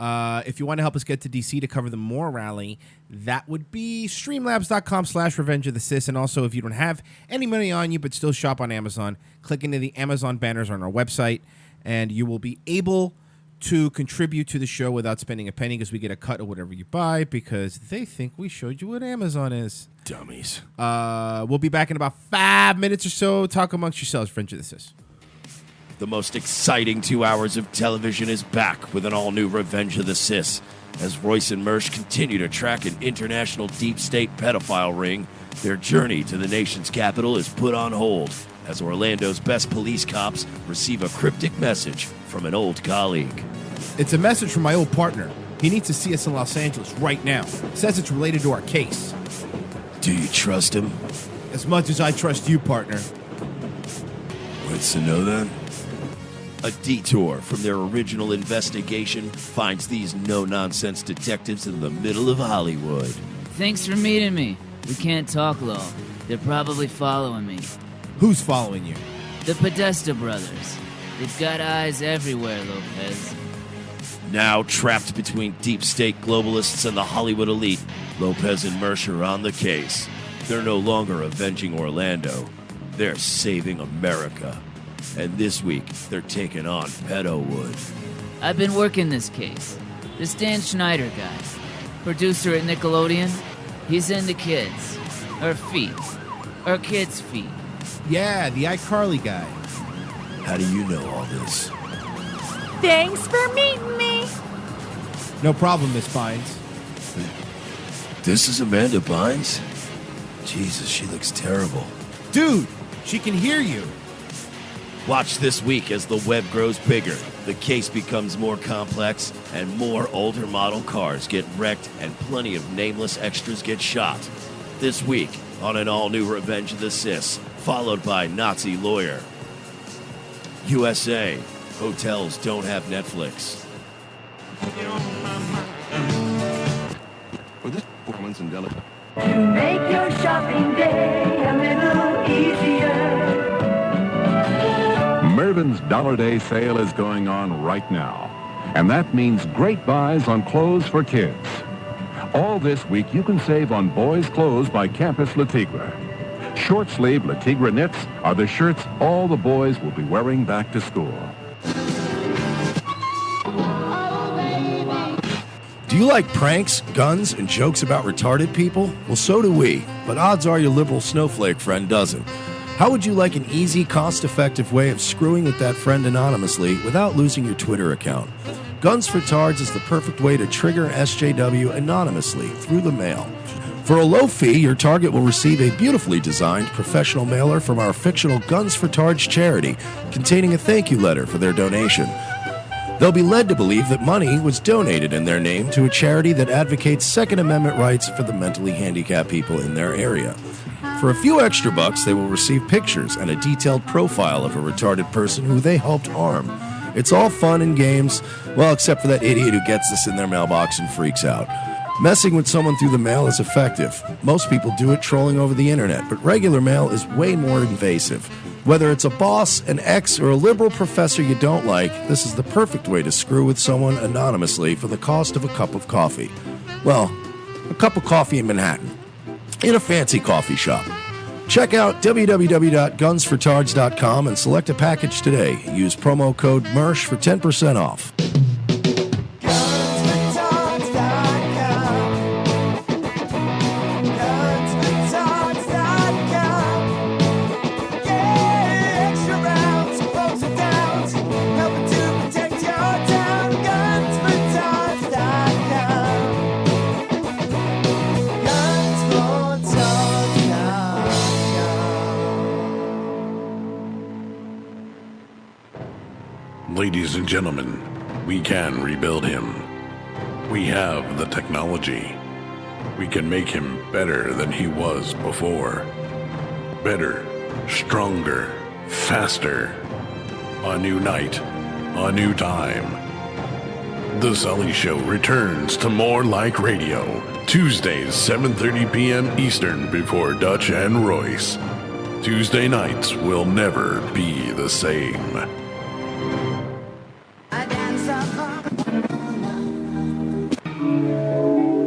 If you want to help us get to DC to cover the Moore rally, that would be streamlabs.com/revengeofthecis. And also, if you don't have any money on you but still shop on Amazon, click into the Amazon banners on our website, and you will be able to contribute to the show without spending a penny because we get a cut of whatever you buy because they think we showed you what Amazon is. Dummies. We'll be back in about 5 minutes or so. Talk amongst yourselves, Revenge of the Cis. The most exciting 2 hours of television is back with an all-new Revenge of the Cis. As Royce and Mersch continue to track an international deep state pedophile ring, their journey to the nation's capital is put on hold as Orlando's best police cops receive a cryptic message from an old colleague. It's a message from my old partner. He needs to see us in Los Angeles right now. Says it's related to our case. Do you trust him? As much as I trust you, partner. What's to know then? A detour from their original investigation finds these no-nonsense detectives in the middle of Hollywood. Thanks for meeting me. We can't talk low. They're probably following me. Who's following you? The Podesta brothers. They've got eyes everywhere, Lopez. Now trapped between deep state globalists and the Hollywood elite, Lopez and Mersch are on the case. They're no longer avenging Orlando. They're saving America. And this week, they're taking on Pedowood. I've been working this case. This Dan Schneider guy, producer at Nickelodeon, he's into kids. Or feet. Or kids' feet. Yeah, the iCarly guy. How do you know all this? Thanks for meeting me. No problem, Miss Bynes. This is Amanda Bynes? Jesus, she looks terrible. Dude, she can hear you. Watch this week as the web grows bigger, the case becomes more complex, and more older model cars get wrecked and plenty of nameless extras get shot. This week on an all-new Revenge of the Cis, followed by Nazi Lawyer. USA, hotels don't have Netflix. With this performance in Delaware. To make your shopping day a little easier. Mervyn's Dollar Day sale is going on right now, and that means great buys on clothes for kids. All this week, you can save on boys' clothes by Campus Le Tigre. Short-sleeve Le Tigre knits are the shirts all the boys will be wearing back to school. Do you like pranks, guns, and jokes about retarded people? Well, so do we, but odds are your liberal snowflake friend doesn't. How would you like an easy, cost-effective way of screwing with that friend anonymously without losing your Twitter account? Guns for Tards is the perfect way to trigger SJW anonymously through the mail. For a low fee, your target will receive a beautifully designed professional mailer from our fictional Guns for Tards charity containing a thank you letter for their donation. They'll be led to believe that money was donated in their name to a charity that advocates Second Amendment rights for the mentally handicapped people in their area. For a few extra bucks, they will receive pictures and a detailed profile of a retarded person who they helped harm. It's all fun and games, well, except for that idiot who gets this in their mailbox and freaks out. Messing with someone through the mail is effective. Most people do it trolling over the internet, but regular mail is way more invasive. Whether it's a boss, an ex, or a liberal professor you don't like, this is the perfect way to screw with someone anonymously for the cost of a cup of coffee. Well, a cup of coffee in Manhattan, in a fancy coffee shop. Check out www.gunsfortards.com and select a package today. Use promo code MERSH for 10% off. Ladies and gentlemen, we can rebuild him. We have the technology. We can make him better than he was before. Better, stronger, faster. A new night, a new time. The Sully Show returns to More Like Radio, Tuesdays, 7:30 p.m. Eastern before Dutch and Royce. Tuesday nights will never be the same.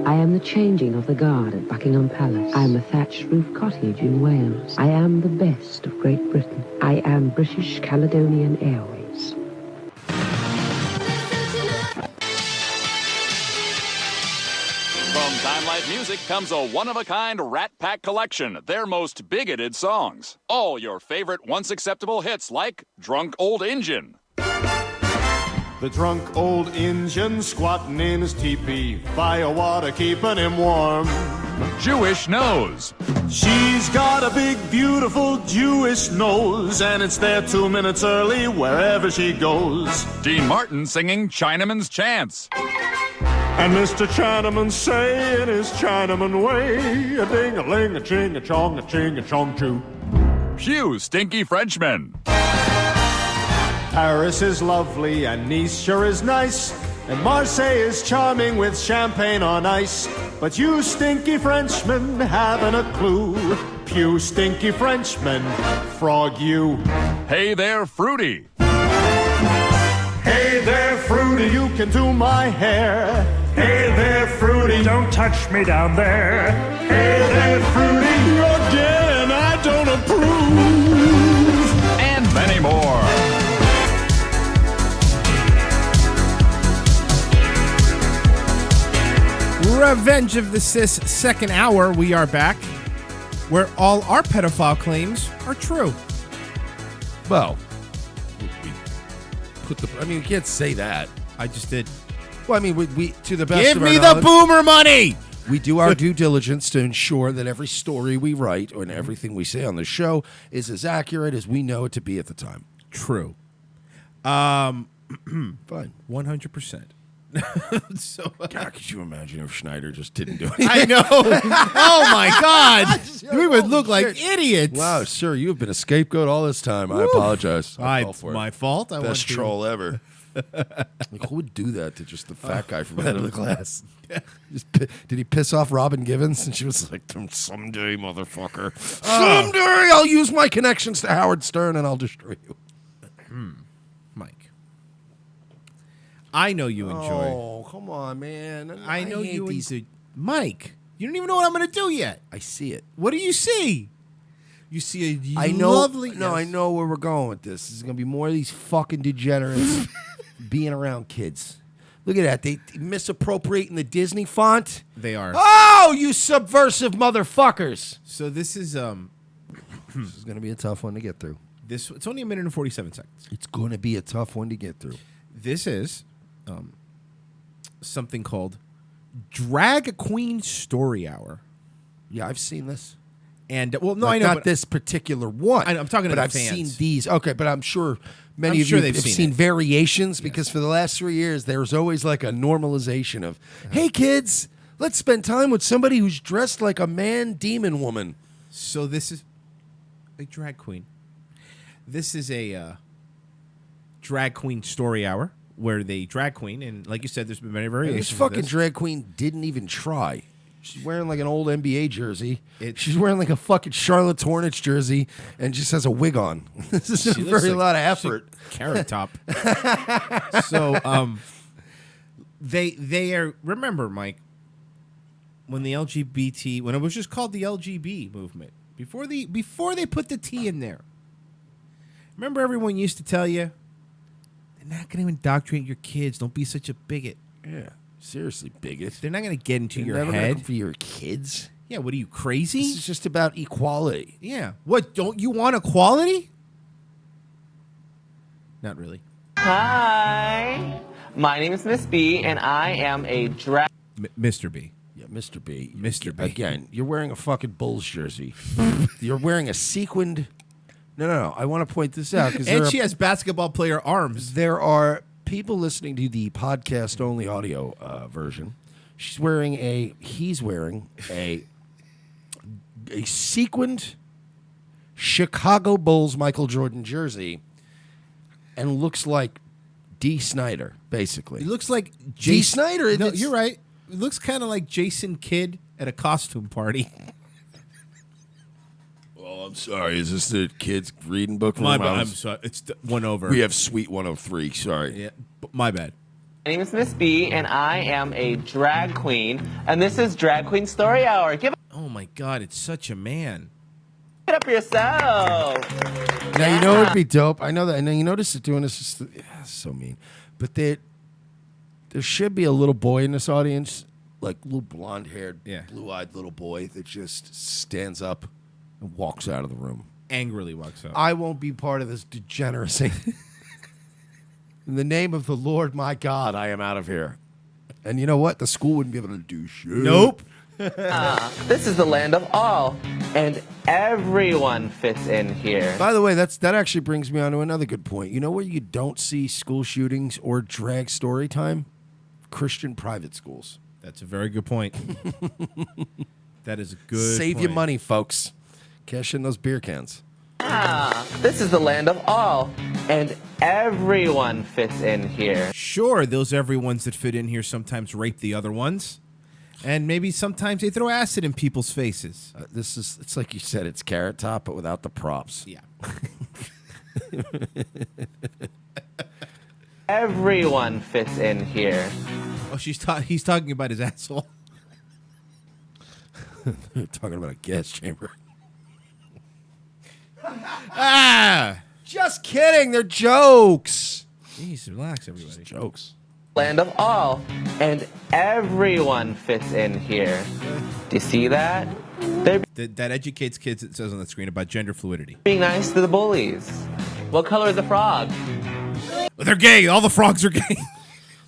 I am the changing of the guard at Buckingham Palace. I am a thatched roof cottage in Wales. I am the best of Great Britain. I am British Caledonian Airways. From Time Life Music comes a one-of-a-kind Rat Pack collection, their most bigoted songs. All your favorite once acceptable hits like Drunk Old Injun. The drunk old Injun squatting in his teepee, fire water keeping him warm. Jewish Nose. She's got a big, beautiful Jewish nose, and it's there 2 minutes early wherever she goes. Dean Martin singing Chinaman's Chants. And Mr. Chinaman say in his Chinaman way, a ding-a-ling, a ching, a chong, a ching, a chong, choo. Pew Stinky Frenchman. Paris is lovely and Nice sure is nice, and Marseille is charming with champagne on ice. But you stinky Frenchmen haven't a clue. Pew stinky Frenchmen, frog you. Hey there, Fruity. Hey there, Fruity, you can do my hair. Hey there, Fruity, don't touch me down there. Hey there, Fruity, again, I don't approve. And many more. Revenge of the Cis second hour. We are back, where all our pedophile claims are true. Well, you can't say that. I just did. Well, I mean, we to the best Give of our me the knowledge, boomer money. We do our due diligence to ensure that every story we write and everything we say on the show is as accurate as we know it to be at the time. True. Fine. 100%. So, God, could you imagine if Schneider just didn't do it? I know. Oh my God, we would look like idiots. Wow, sir, you have been a scapegoat all this time. I apologize. I fell for it. My fault. I Best troll ever. Like, who would do that to just the fat guy from head of the class? Did he piss off Robin Givens? And she was like, someday, motherfucker. Someday I'll use my connections to Howard Stern and I'll destroy you. Mike. I know you enjoy. Oh, come on, man. I know hate you these. enjoy. Mike, you don't even know what I'm going to do yet. I see it. What do you see? You see a I know. lovely. No, I know where we're going with this. This is going to be more of these fucking degenerates being around kids. Look at that. They misappropriating the Disney font. They are. Oh, you subversive motherfuckers. So this is This is going to be a tough one to get through. it's only a minute and 47 seconds. It's going to be a tough one to get through. This is something called Drag Queen Story Hour. Yeah, I've seen this. And well, no, Like, I know not but this particular one. I'm talking to but the I've fans. seen these. Okay, but I'm sure many I'm of sure you they've have seen seen it. variations because for the last 3 years there was always like a normalization of, hey kids, let's spend time with somebody who's dressed like a man demon woman. So this is a drag queen. This is a drag queen story hour where they drag queen, and like you said, there's been many And variations. this of fucking this. drag queen didn't even try. She's wearing like an old NBA jersey. She's wearing like a fucking Charlotte Hornets jersey and just has a wig on. This is She looks a like- lot of effort. Carrot Top. So they are, remember, Mike, when the LGBT, when it was just called the LGB movement, before they put the T in there. Remember, everyone used to tell you, they're not going to indoctrinate your kids. Don't be such a bigot. Yeah, seriously, bigot. They're not going to get into You're your never gonna head. come for your kids. Yeah, what are you, crazy? This is just about equality. Yeah. What, don't you want equality? Not really. Hi, my name is Miss B, and I am a drag. Mr. B. Yeah, Mr. B. Mr. B. Again, you're wearing a fucking Bulls jersey. You're wearing a sequined. No. I want to point this out because And she has basketball player arms. There are people listening to the podcast only audio version, he's wearing a sequined Chicago Bulls Michael Jordan jersey, and looks like D. Snyder, basically. It looks like D. Snyder. No, you're right. It looks kind of like Jason Kidd at a costume party. Oh, I'm sorry. Is this the kids' reading book? My bad. I'm sorry. It's one over. We have Suite 103. Sorry. Yeah, my bad. My name is Miss B, and I am a drag queen, and this is Drag Queen Story Hour. Give Oh my God! It's such a man. it up for yourself. Now, you know what would be dope? I know that. I know you notice it doing this. Is so mean. But there should be a little boy in this audience, like little blonde-haired, blue-eyed little boy that just stands up and walks out of the room. Angrily walks out. I won't be part of this degeneracy. In the name of the Lord, my God, I am out of here. And you know what? The school wouldn't be able to do shit. Nope. This is the land of all, and everyone fits in here. By the way, that actually brings me on to another good point. You know where you don't see school shootings or drag story time? Christian private schools. That's a very good point. That is a good Save point. your money, folks. Cash in those beer cans. This is the land of all, and everyone fits in here. Sure, those everyones that fit in here sometimes rape the other ones. And maybe sometimes they throw acid in people's faces. It's like you said, it's Carrot Top, but without the props. Yeah. Everyone fits in here. Oh, he's talking about his asshole. Talking about a gas chamber. Just kidding. They're jokes. Jeez, relax, everybody. Just jokes. Land of all, and everyone fits in here. Do you see that? They're That educates kids, it says on the screen, about gender fluidity. being nice to the bullies. What color is the frog? They're gay. All the frogs are gay.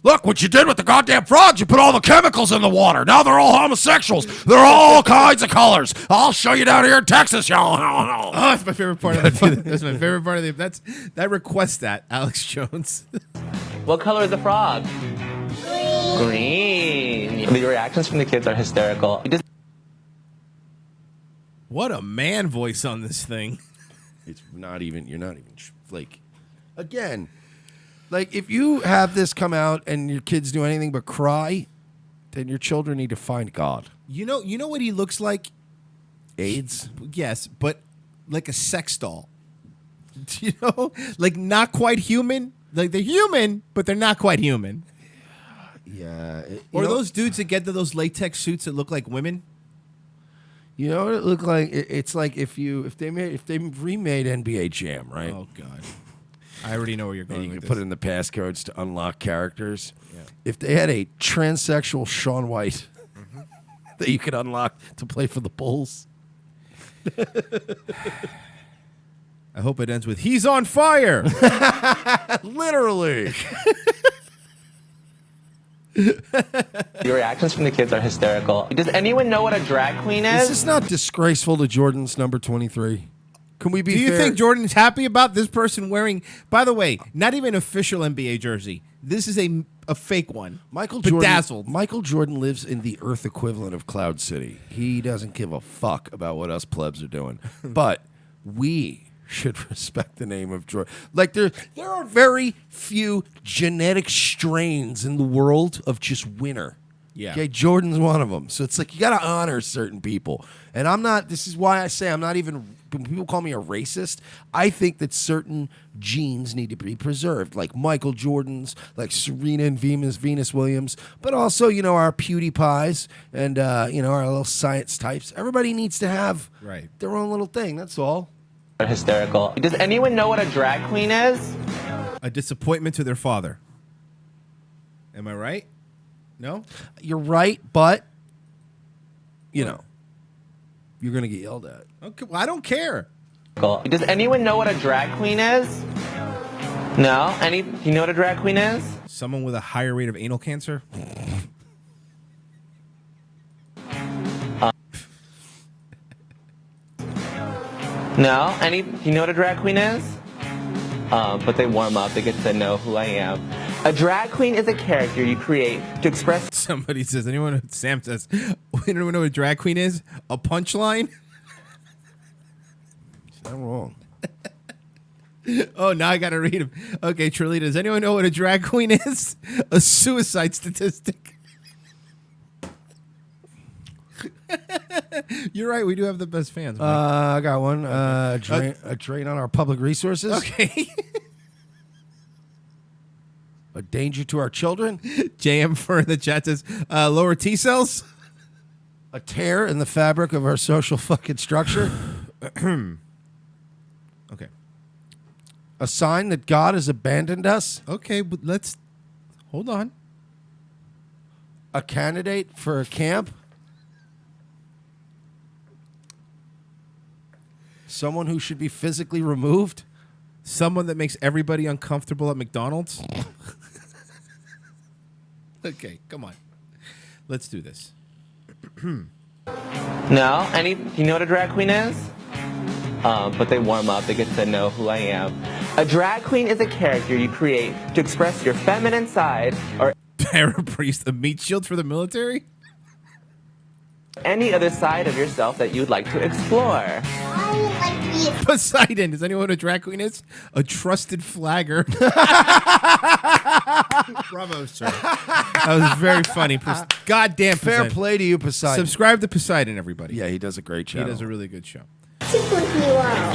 Look what you did with the goddamn frogs. You put all the chemicals in the water. Now they're all homosexuals. They're all kinds of colors. I'll show you down here in Texas, y'all. Oh, that's my favorite part of the. That's my favorite part of the. That requests that Alex Jones. What color is the frog? Green. The reactions from the kids are hysterical. What a man voice on this thing. It's not even. You're not even like. Again, like if you have this come out and your kids do anything but cry, then your children need to find God. You know what he looks like? AIDS? Yes, but like a sex doll. You know, like not quite human. Like they're human, but they're not quite human. Yeah. Or those dudes that get to those latex suits that look like women. You know what it looked like? It's like if they remade NBA Jam, right? Oh God. I already know where you're going. And you with can put this. in the passcodes to unlock characters. Yeah. If they had a transsexual Shaun White that you could unlock to play for the Bulls. I hope it ends with "He's on fire." Literally. The reactions from the kids are hysterical. Does anyone know what a drag queen is? Is this not disgraceful to Jordan's number 23? Can we be Do you fair? think Jordan's happy about this person wearing, by the way, not even official NBA jersey? This is a fake one. Bedazzled. Michael Jordan lives in the Earth equivalent of Cloud City. He doesn't give a fuck about what us plebs are doing. But we should respect the name of Jordan. Like there are very few genetic strains in the world of just winner. Yeah. Okay, Jordan's one of them. So it's like you got to honor certain people. And I'm not, this is why I say I'm not even, when people call me a racist, I think that certain genes need to be preserved, like Michael Jordan's, like Serena and Venus Williams, but also, you know, our PewDiePies and, you know, our little science types. Everybody needs to have their own little thing. That's all. They're hysterical. Does anyone know what a drag queen is? A disappointment to their father. Am I right? No? You're right, but, you know, you're going to get yelled at. Okay, well, I don't care. Does anyone know what a drag queen is? No? You know what a drag queen is? Someone with a higher rate of anal cancer? No? You know what a drag queen is? But they warm up. They get to know who I am. A drag queen is a character you create to express. Somebody says, Sam says, anyone know what a drag queen is? A punchline? I'm wrong. Oh, now I got to read him. Okay, Trilita, does anyone know what a drag queen is? A suicide statistic. You're right. We do have the best fans. Mike. I got one. A drain on our public resources. Okay. A danger to our children. JM for the chat says, lower T cells. A tear in the fabric of our social fucking structure. Okay. A sign that God has abandoned us. Okay, but let's hold on. A candidate for a camp. Someone who should be physically removed. Someone that makes everybody uncomfortable at McDonald's. Okay, come on. Let's do this. No? You know what a drag queen is? But they warm up. They get to know who I am. A drag queen is a character you create to express your feminine side or Parapriest, a meat shield for the military? any other side of yourself that you'd like to explore. Poseidon. Does anyone know what a drag queen is? A trusted flagger. Bravo, sir. That was very funny. Goddamn Fair Poseidon. play to you, Poseidon. Subscribe to Poseidon, everybody. Yeah, he does a great show. He does a really good show.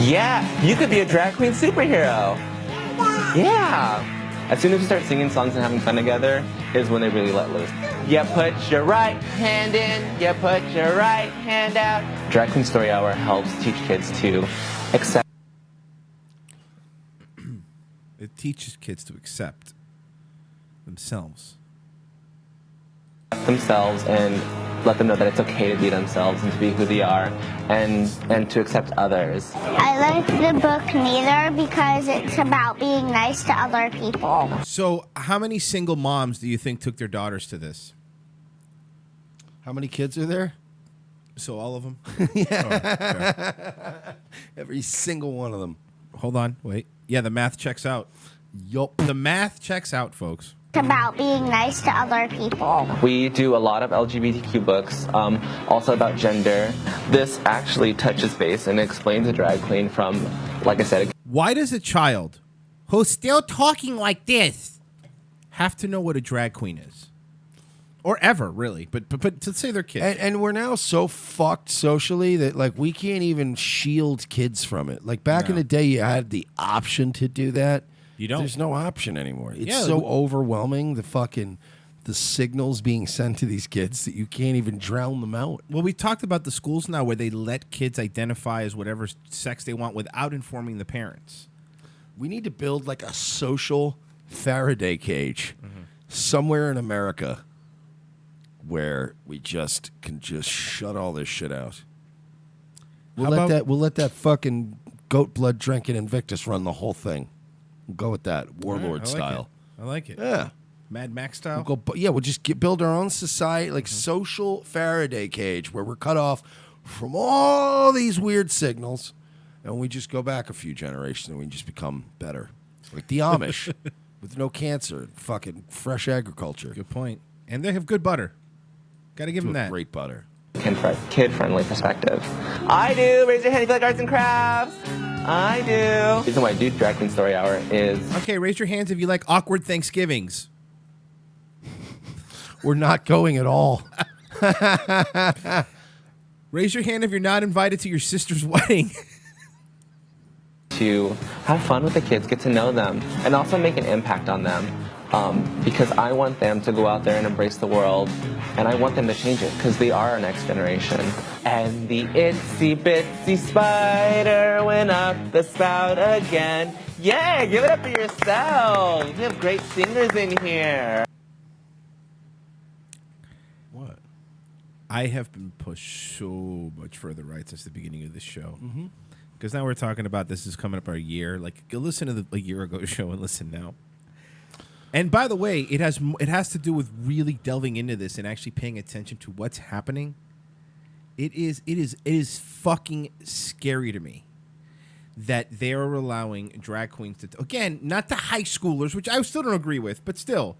Yeah, you could be a drag queen superhero. Yeah. As soon as we start singing songs and having fun together is when they really let loose. You put your right hand in, you put your right hand out. Drag Queen Story Hour helps teach kids to accept. It teaches kids to accept themselves. Themselves and let them know that it's okay to be themselves and to be who they are and to accept others. I like the book Neither because it's about being nice to other people. So how many single moms do you think took their daughters to this? How many kids are there? So all of them? Yeah. Every single one of them. Hold on, wait. Yeah, the math checks out. Yup. The math checks out, folks. It's about being nice to other people. We do a lot of LGBTQ books, also about gender. This actually touches base and explains a drag queen from, like I said. Why does a child who's still talking like this have to know what a drag queen is? Or ever, really. But to say they're kids. And we're now so fucked socially that, like, we can't even shield kids from it. Like, back in the day, you had the option to do that. You don't. There's no option anymore. It's Yeah, so overwhelming, the signals being sent to these kids that you can't even drown them out. Well, we talked about the schools now where they let kids identify as whatever sex they want without informing the parents. We need to build, like, a social Faraday cage somewhere in America where we just can just shut all this shit out. We'll let that fucking goat blood drinking Invictus run the whole thing. We'll go with that warlord style. I like it. Yeah, Mad Max style. We'll just build our own society, like social Faraday cage, where we're cut off from all these weird signals, and we just go back a few generations and we just become better, like the Amish, with no cancer, and fucking fresh agriculture. Good point. And they have good butter. Got to give them that. Great butter. Kid-friendly perspective. I do. Raise your hand if you like arts and crafts. I do. The reason why I do Drag Queen Story Hour is... Okay, raise your hands if you like awkward Thanksgivings. We're not going at all. Raise your hand if you're not invited to your sister's wedding. To have fun with the kids, get to know them, and also make an impact on them. Because I want them to go out there and embrace the world, and I want them to change it, because they are our next generation. And the itsy bitsy spider went up the spout again. Yeah, give it up for yourselves. We have great singers in here. What? I have been pushed so much further right since the beginning of this show. Because now we're talking about this is coming up our year. Like, go listen to the year ago show and listen now. And by the way, it has to do with really delving into this and actually paying attention to what's happening. It is fucking scary to me that they're allowing drag queens to, again, not to high schoolers, which I still don't agree with, but still,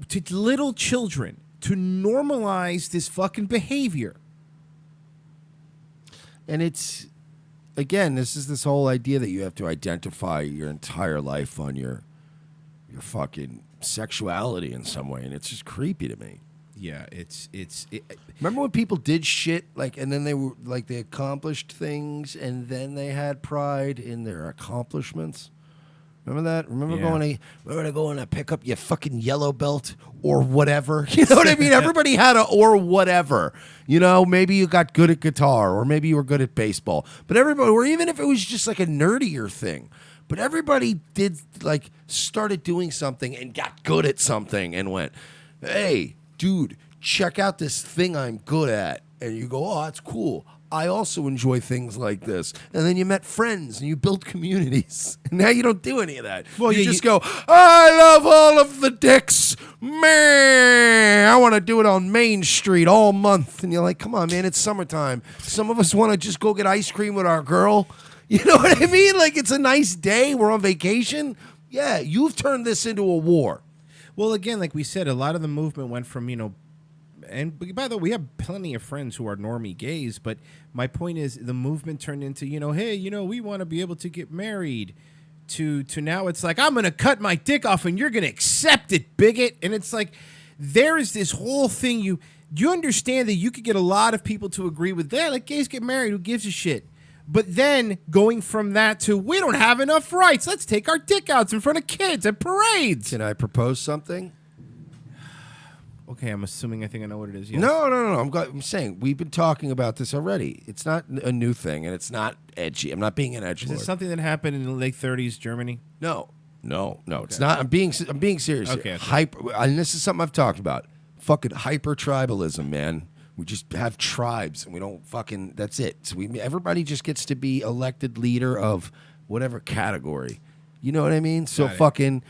to little children, to normalize this fucking behavior. And it's, again, this whole idea that you have to identify your entire life on your fucking sexuality in some way, and it's just creepy to me. Yeah, remember when people did shit and then they were they accomplished things, and then they had pride in their accomplishments. Remember that? Remember going to pick up your fucking yellow belt or whatever? You know what I mean? Everybody had a or whatever. You know, maybe you got good at guitar, or maybe you were good at baseball. But everybody, or even if it was just like a nerdier thing, but everybody did started doing something and got good at something and went, hey, dude, check out this thing I'm good at. And you go, oh, that's cool. I also enjoy things like this. And then you met friends and you built communities. And now you don't do any of that. Well, you just go, I love all of the dicks. Man, I want to do it on Main Street all month. And you're like, come on, man, it's summertime. Some of us want to just go get ice cream with our girl. You know what I mean? It's a nice day. We're on vacation. Yeah, you've turned this into a war. Well, again, like we said, a lot of the movement went from, and by the way, we have plenty of friends who are normie gays, but my point is the movement turned into, hey, we want to be able to get married, to now it's like, I'm going to cut my dick off and you're going to accept it, bigot. And it's like, there is this whole thing. You understand that you could get a lot of people to agree with that. Like, gays get married. Who gives a shit? But then going from that to, we don't have enough rights. Let's take our dick outs in front of kids at parades. Can I propose something? Okay, I'm assuming I think I know what it is. Yes. No. I'm saying we've been talking about this already. It's not a new thing, and it's not edgy. I'm not being an edgelord. Is it something that happened in the late 30s, Germany? No. Okay. It's not. I'm being serious. Okay. And this is something I've talked about. Fucking hyper tribalism, man. We just have tribes, and we don't fucking. That's it. So everybody just gets to be elected leader of whatever category. You know what I mean? So fucking,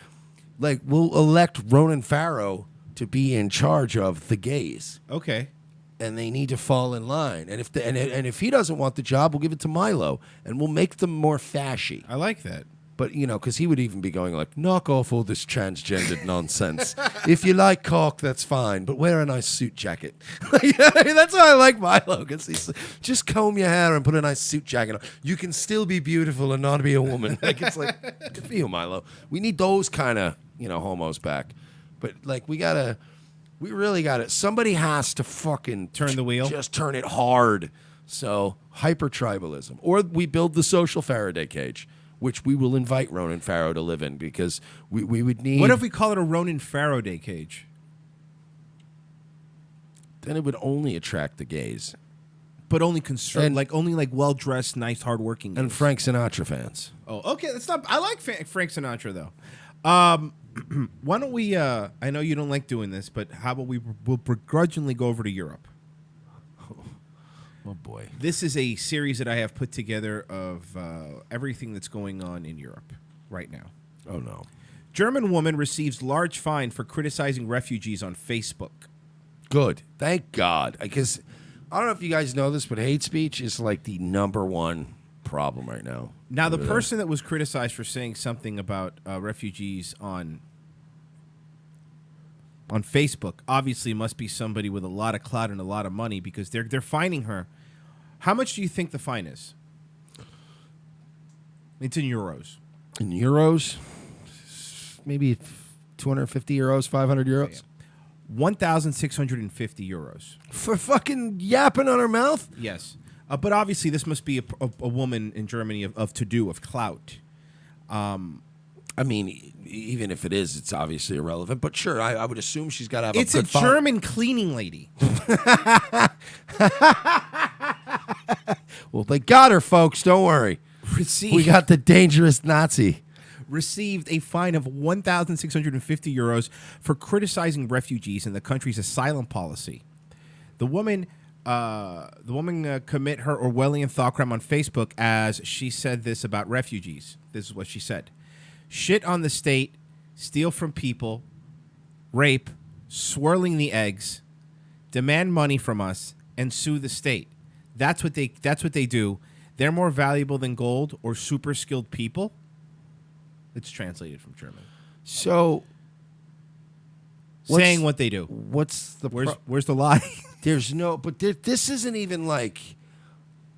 we'll elect Ronan Farrow to be in charge of the gays. Okay. And they need to fall in line. And if he doesn't want the job, we'll give it to Milo, and we'll make them more fashy. I like that. But, because he would even be going knock off all this transgendered nonsense. If you like cock, that's fine, but wear a nice suit jacket. That's why I like Milo, because he's just comb your hair and put a nice suit jacket on. You can still be beautiful and not be a woman. It's good for you, Milo. We need those kind of, homos back. But, we really gotta, somebody has to fucking turn the wheel. Just turn it hard. So, hyper-tribalism. Or we build the social Faraday cage, which we will invite Ronan Farrow to live in, because we would need... What if we call it a Ronan Faraday cage? Then it would only attract the gays. But only only well-dressed, nice, hardworking gays. And Frank Sinatra fans. Oh, okay. That's not... I like Frank Sinatra, though. Why don't we... I know you don't like doing this, but how about we'll begrudgingly go over to Europe? Oh, boy. This is a series that I have put together of everything that's going on in Europe right now. Oh, no. German woman receives large fine for criticizing refugees on Facebook. Good. Thank God. Because I don't know if you guys know this, but hate speech is the number one problem right now. Now, the person that was criticized for saying something about refugees on Facebook obviously must be somebody with a lot of clout and a lot of money, because they're fining her. How much do you think the fine is? It's in euros. In euros? Maybe 250 euros, 500 euros? Yeah. 1,650 euros. For fucking yapping on her mouth? Yes. But obviously this must be a woman in Germany of to-do, of clout. I mean, even if it is, it's obviously irrelevant. But sure, I would assume she's got to have it's a good German cleaning lady. Well, they got her, folks. Don't worry. We got the dangerous Nazi. Received a fine of 1,650 euros for criticizing refugees in the country's asylum policy. The woman commit her Orwellian thought crime on Facebook as she said this about refugees. This is what she said. Shit on the state, steal from people, rape, swirling the eggs, demand money from us, and sue the state. That's what they do. they're more valuable than gold or super skilled people. It's translated from German. So, saying what they do. What's the where's the lie? There's no, but this isn't even like,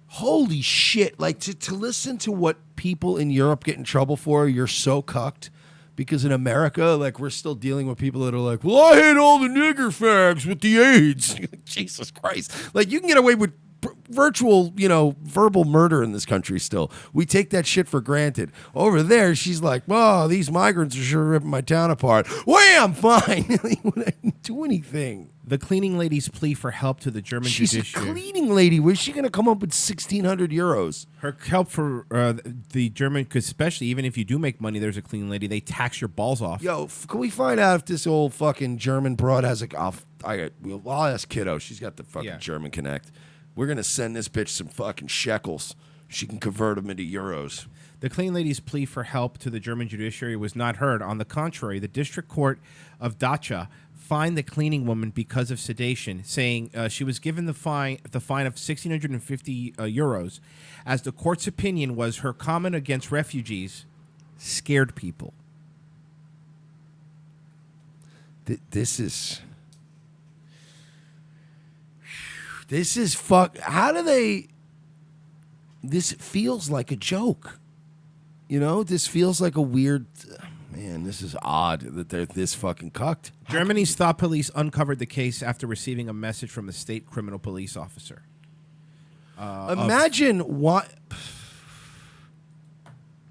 holy shit! Like to listen to what people in Europe get in trouble for, you're so cucked. Because in America, like, we're still dealing with people that are like, well, I hate all the nigger fags with the AIDS. Jesus Christ. Like, you can get away with virtual, verbal murder in this country still. We take that shit for granted. Over there, she's like, oh, these migrants are sure ripping my town apart. Wham! Fine. I didn't do anything. The cleaning lady's plea for help to the German judiciary. She's a cleaning lady. Where's she going to come up with 1,600 euros? Her help for the German, because especially even if you do make money, there's a cleaning lady. They tax your balls off. Yo, can we find out if this old fucking German broad has I'll ask Kiddo. She's got the fucking German Connect. We're going to send this bitch some fucking shekels. She can convert them into euros. The cleaning lady's plea for help to the German judiciary was not heard. On the contrary, the district court of Dacia fined the cleaning woman because of sedation, saying she was given the fine of 1,650 euros, as the court's opinion was her comment against refugees scared people. This is fuck. How do they? This feels like a joke. This feels like a weird. Man, this is odd that they're this fucking cucked. Germany's thought police uncovered the case after receiving a message from a state criminal police officer. Imagine what.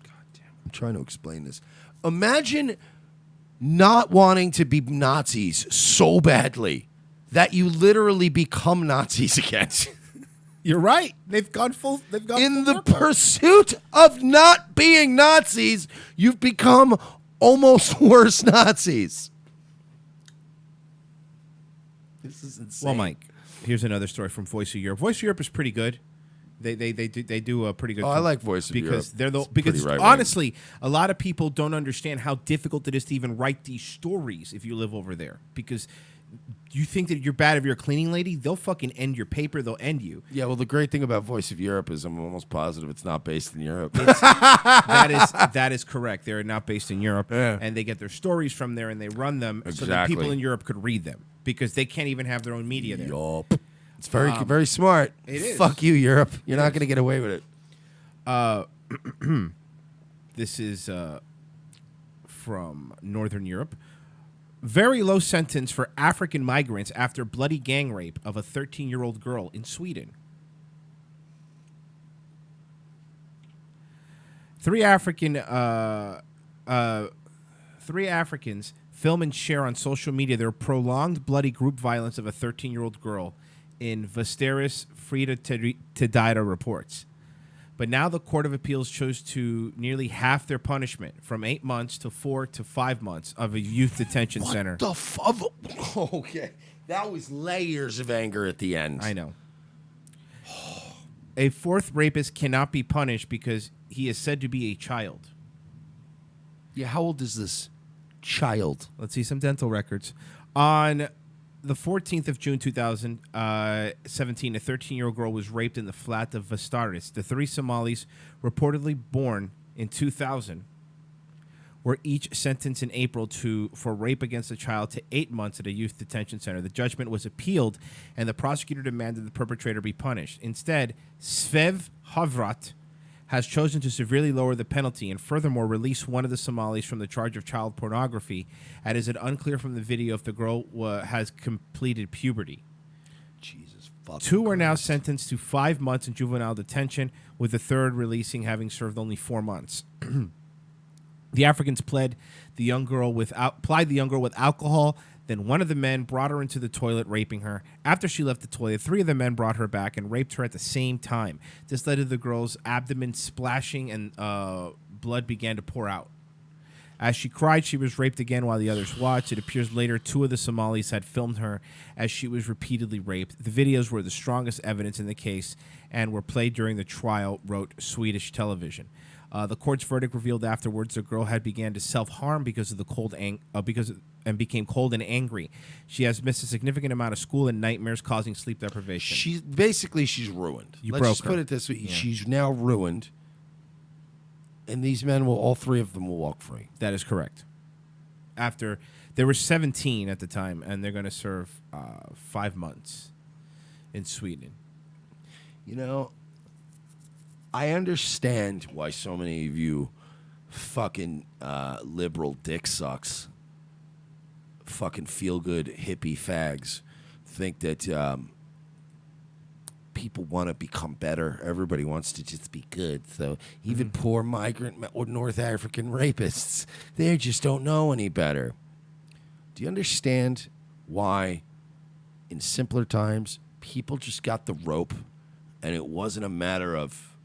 God damn, I'm trying to explain this. Imagine not wanting to be Nazis so badly that you literally become Nazis again. You're right. They've gone in the pursuit of not being Nazis, you've become almost worse Nazis. This is insane. Well, Mike, here's another story from Voice of Europe. Voice of Europe is pretty good. They do a pretty good. I like Voice of because Europe. Because honestly, a lot of people don't understand how difficult it is to even write these stories if you live over there. Because you think that you're bad if you're a cleaning lady, they'll fucking end your paper. They'll end you. Yeah, well, the great thing about Voice of Europe is I'm almost positive it's not based in Europe. That is correct. They're not based in Europe, and they get their stories from there and they run them so that people in Europe could read them because they can't even have their own media there. It's very very smart. It is. Fuck you, Europe. You're not going to get away with it. This is from Northern Europe. Very low sentence for African migrants after bloody gang rape of a 13-year-old girl in Sweden. Three Africans film and share on social media their prolonged bloody group violence of a 13-year-old girl in Västerås, Frida Tedira reports. But now the Court of Appeals chose to nearly half their punishment from 8 months to 4 to 5 months of a youth detention center. What the fuck? Okay. That was layers of anger at the end. I know. A fourth rapist cannot be punished because he is said to be a child. Yeah, how old is this child? Let's see some dental records. On the 14th of June 2017, a 13-year-old girl was raped in the flat of Västerås. The three Somalis, reportedly born in 2000, were each sentenced in April for rape against a child to 8 months at a youth detention center. The judgment was appealed, and the prosecutor demanded the perpetrator be punished. Instead, Svev Havrat has chosen to severely lower the penalty and furthermore release one of the Somalis from the charge of child pornography, as it is unclear from the video if the girl has completed puberty. Jesus fucking Two are now sentenced to 5 months in juvenile detention, with the third releasing having served only 4 months. The Africans plied the young girl with alcohol. Then one of the men brought her into the toilet, raping her. After she left the toilet, three of the men brought her back and raped her at the same time. This led to the girl's abdomen splashing and blood began to pour out. As she cried, she was raped again while the others watched. It appears later 2 of the Somalis had filmed her as she was repeatedly raped. The videos were the strongest evidence in the case and were played during the trial, wrote Swedish television. The court's verdict revealed afterwards the girl had began to self-harm because of the and became cold and angry. She has missed a significant amount of school and nightmares, causing sleep deprivation. She's ruined. Let's broke just her. put it this way: Yeah. she's now ruined, and these men all 3 of them will walk free. That is correct. After there were 17 at the time, and they're going to serve 5 months in Sweden. You know, I understand why so many of you fucking liberal dick sucks, fucking feel good hippie fags think that people want to become better. Everybody wants to just be good. So even poor migrant or North African rapists, they just don't know any better. Do you understand why in simpler times people just got the rope and it wasn't a matter of,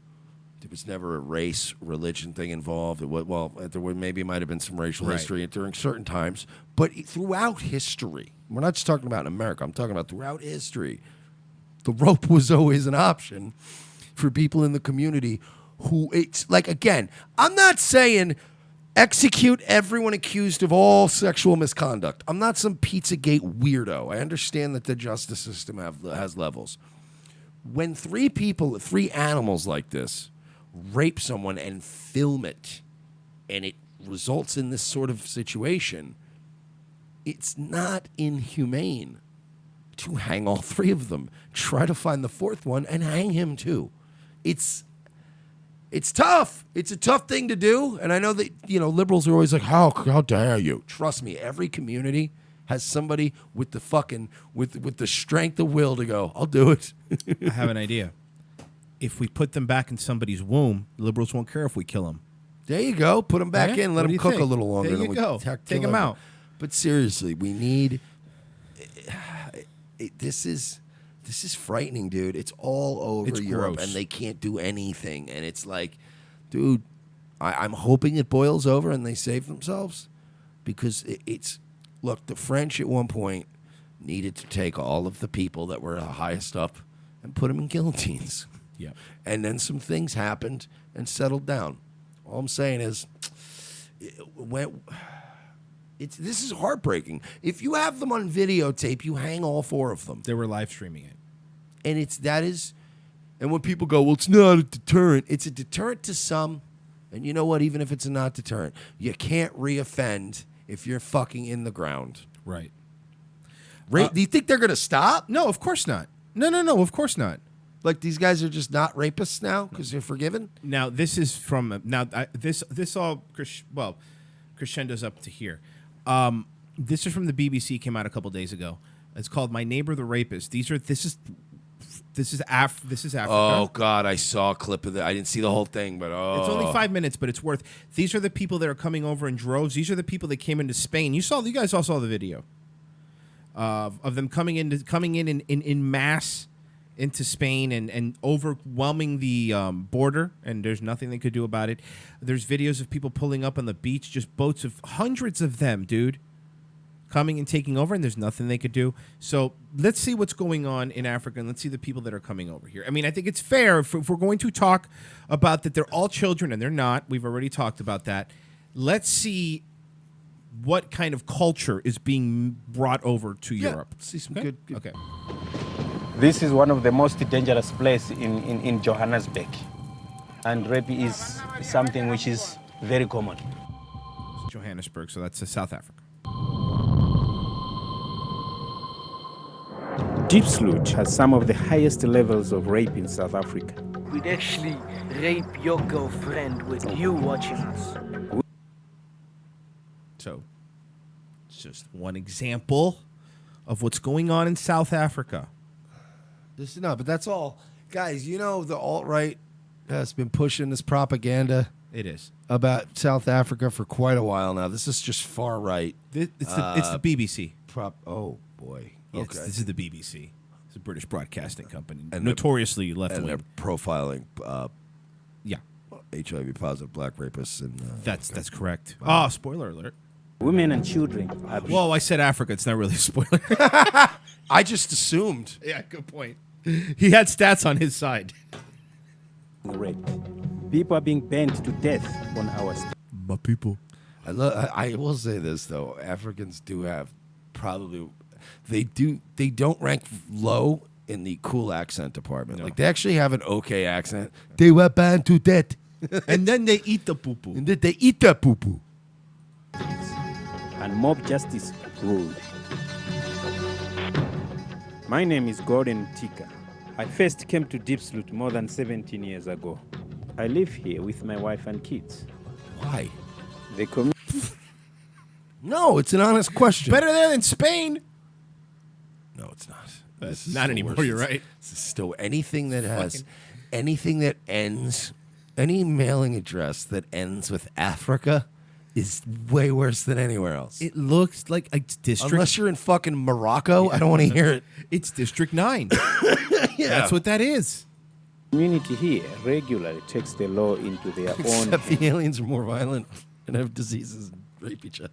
there was never a race, religion thing involved. It was, well, there were, maybe might have been some racial history during certain times, but throughout history, we're not just talking about in America, I'm talking about throughout history, the rope was always an option for people in the community who, it's like, again, I'm not saying execute everyone accused of all sexual misconduct. I'm not some Pizzagate weirdo. I understand that the justice system has levels. When 3 animals like this rape someone and film it, and it results in this sort of situation, it's not inhumane to hang all 3 of them. Try to find the 4th one and hang him too. It's tough. It's a tough thing to do, and I know that liberals are always like, how dare you? Trust me, every community has somebody with the fucking with the strength of will to go, I'll do it. I have an idea. If we put them back in somebody's womb, liberals won't care if we kill them. There you go. Put them back in. Let them cook a little longer. There you go. Take them out. But seriously, we need. This is frightening, dude. It's all over It's Europe, gross. and they can't do anything. And it's like, dude, I'm hoping it boils over and they save themselves, because it's look. The French at one point needed to take all of the people that were highest up and put them in guillotines. Yeah. And then some things happened and settled down. All I'm saying is, this is heartbreaking. If you have them on videotape, you hang all 4 of them. They were live streaming it. And and when people go, well, it's not a deterrent. It's a deterrent to some. And you know what? Even if it's a not deterrent, you can't reoffend if you're fucking in the ground. Right. Do you think they're going to stop? No, of course not. No, of course not. Like, these guys are just not rapists now because they're forgiven? Now, this is from this all crescendos up to here. This is from the BBC. Came out a couple days ago. It's called "My Neighbor the Rapist." This is Africa. Oh God, I saw a clip of that. I didn't see the whole thing, but It's only 5 minutes, but it's worth. These are the people that are coming over in droves. These are the people that came into Spain. You guys all saw the video of them coming in mass into Spain and overwhelming the border, and there's nothing they could do about it. There's videos of people pulling up on the beach, just boats of hundreds of them, dude, coming and taking over, and there's nothing they could do. So let's see what's going on in Africa, and let's see the people that are coming over here. I mean, I think it's fair if we're going to talk about that they're all children, and they're not. We've already talked about that. Let's see what kind of culture is being brought over to Europe. See some Okay? good. Okay. This is one of the most dangerous places in Johannesburg. And rape is something which is very common. Johannesburg, so that's South Africa. Deep Sludge has some of the highest levels of rape in South Africa. We'd actually rape your girlfriend with you watching us. So, it's just one example of what's going on in South Africa. But that's all. Guys, the alt-right has been pushing this propaganda. It is. About South Africa for quite a while now. This is just far right. It's the BBC. Oh, boy. Yes, Okay. this is the BBC. It's a British broadcasting company. And notoriously left-wing. And they're profiling yeah. HIV-positive black rapists. And That's correct. Oh, spoiler alert. Women and children. Whoa, I said Africa. It's not really a spoiler. I just assumed. Yeah, good point. He had stats on his side. Rape. People are being burned to death on our streets. My people. I will say this though: Africans do have probably they don't rank low in the cool accent department. Like they actually have an okay accent. They were banned to death, and then they eat the poo poo. And then they eat the poo poo. And mob justice ruled. My name is Gordon Tika. I first came to Diepsloot more than 17 years ago. I live here with my wife and kids. Why? They come. No, it's an honest question. Better there than Spain. No, it's not. This not anymore. You're right. This is still anything that ends, any mailing address that ends with Africa is way worse than anywhere else. It looks like it's District. Unless you're in fucking Morocco, I don't want to hear it. It's District 9. Yeah. That's what that is. Community here regularly takes the law into their own. Except the aliens are more violent and have diseases and rape each other.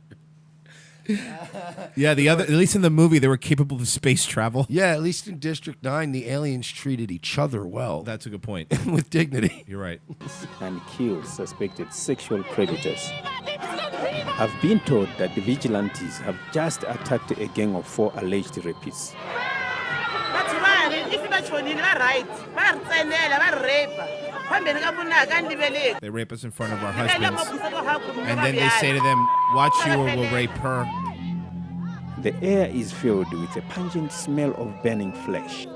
Yeah, at least in the movie, they were capable of space travel. Yeah, at least in District 9, the aliens treated each other well. That's a good point. With dignity. You're right. And kill suspected sexual predators. I've been told that the vigilantes have just attacked a gang of 4 alleged rapists. They rape us in front of our husbands. And then they say to them, watch you or we'll rape her. The air is filled with a pungent smell of burning flesh.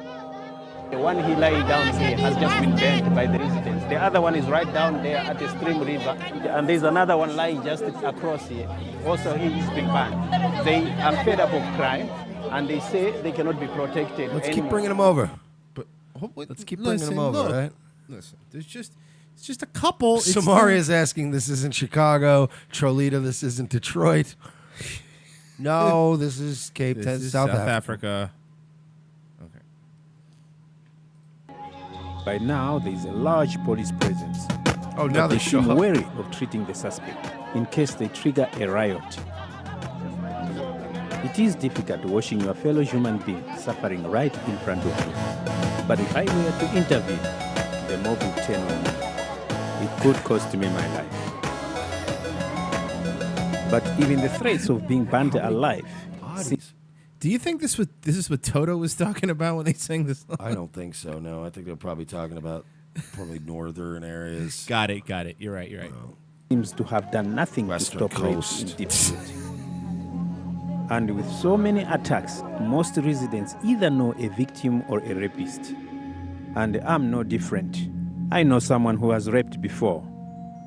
The one he lay down here has just been burnt by the residents. The other one is right down there at the stream river. And there's another one lying just across here. Also, he's been burned. They are fed up of crime, and they say they cannot be protected. Let's keep bringing them over. But let's keep bringing them over, right? Listen, it's just a couple. Samaria's asking, this isn't Chicago. Trolita, this isn't Detroit. No, this is Cape Town, South Africa. By now, there is a large police presence. Oh, now they show seem up. wary of treating the suspect in case they trigger a riot. It is difficult watching your fellow human being suffering right in front of you. But if I were to intervene, the mob would turn on me. It could cost me my life. But even the threats of being burned alive. Do you think this is what Toto was talking about when they sang this song? I don't think so, no. I think they're probably talking about northern areas. Got it. You're right. Seems to have done nothing Western to stop coast. rapes in Diepsloot. And with so many attacks, most residents either know a victim or a rapist. And I'm no different. I know someone who has raped before.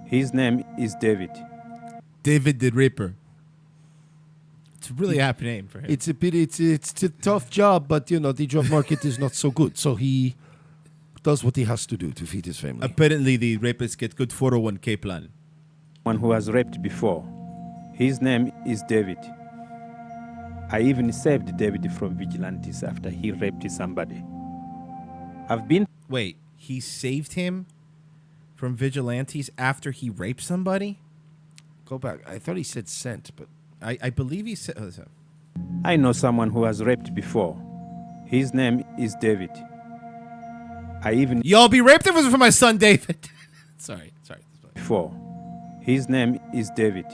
His name is David. David the Ripper. It's a really happy name for him. It's a tough job, but the job market is not so good. So he does what he has to do to feed his family. Apparently, the rapists get good 401k plan. One who has raped before. His name is David. I even saved David from vigilantes after he raped somebody. Wait, he saved him from vigilantes after he raped somebody? Go back. I thought he said sent, but I believe he said. Oh, I know someone who has raped before. His name is David. Y'all be raped if it was for my son David. Sorry. Before. His name is David.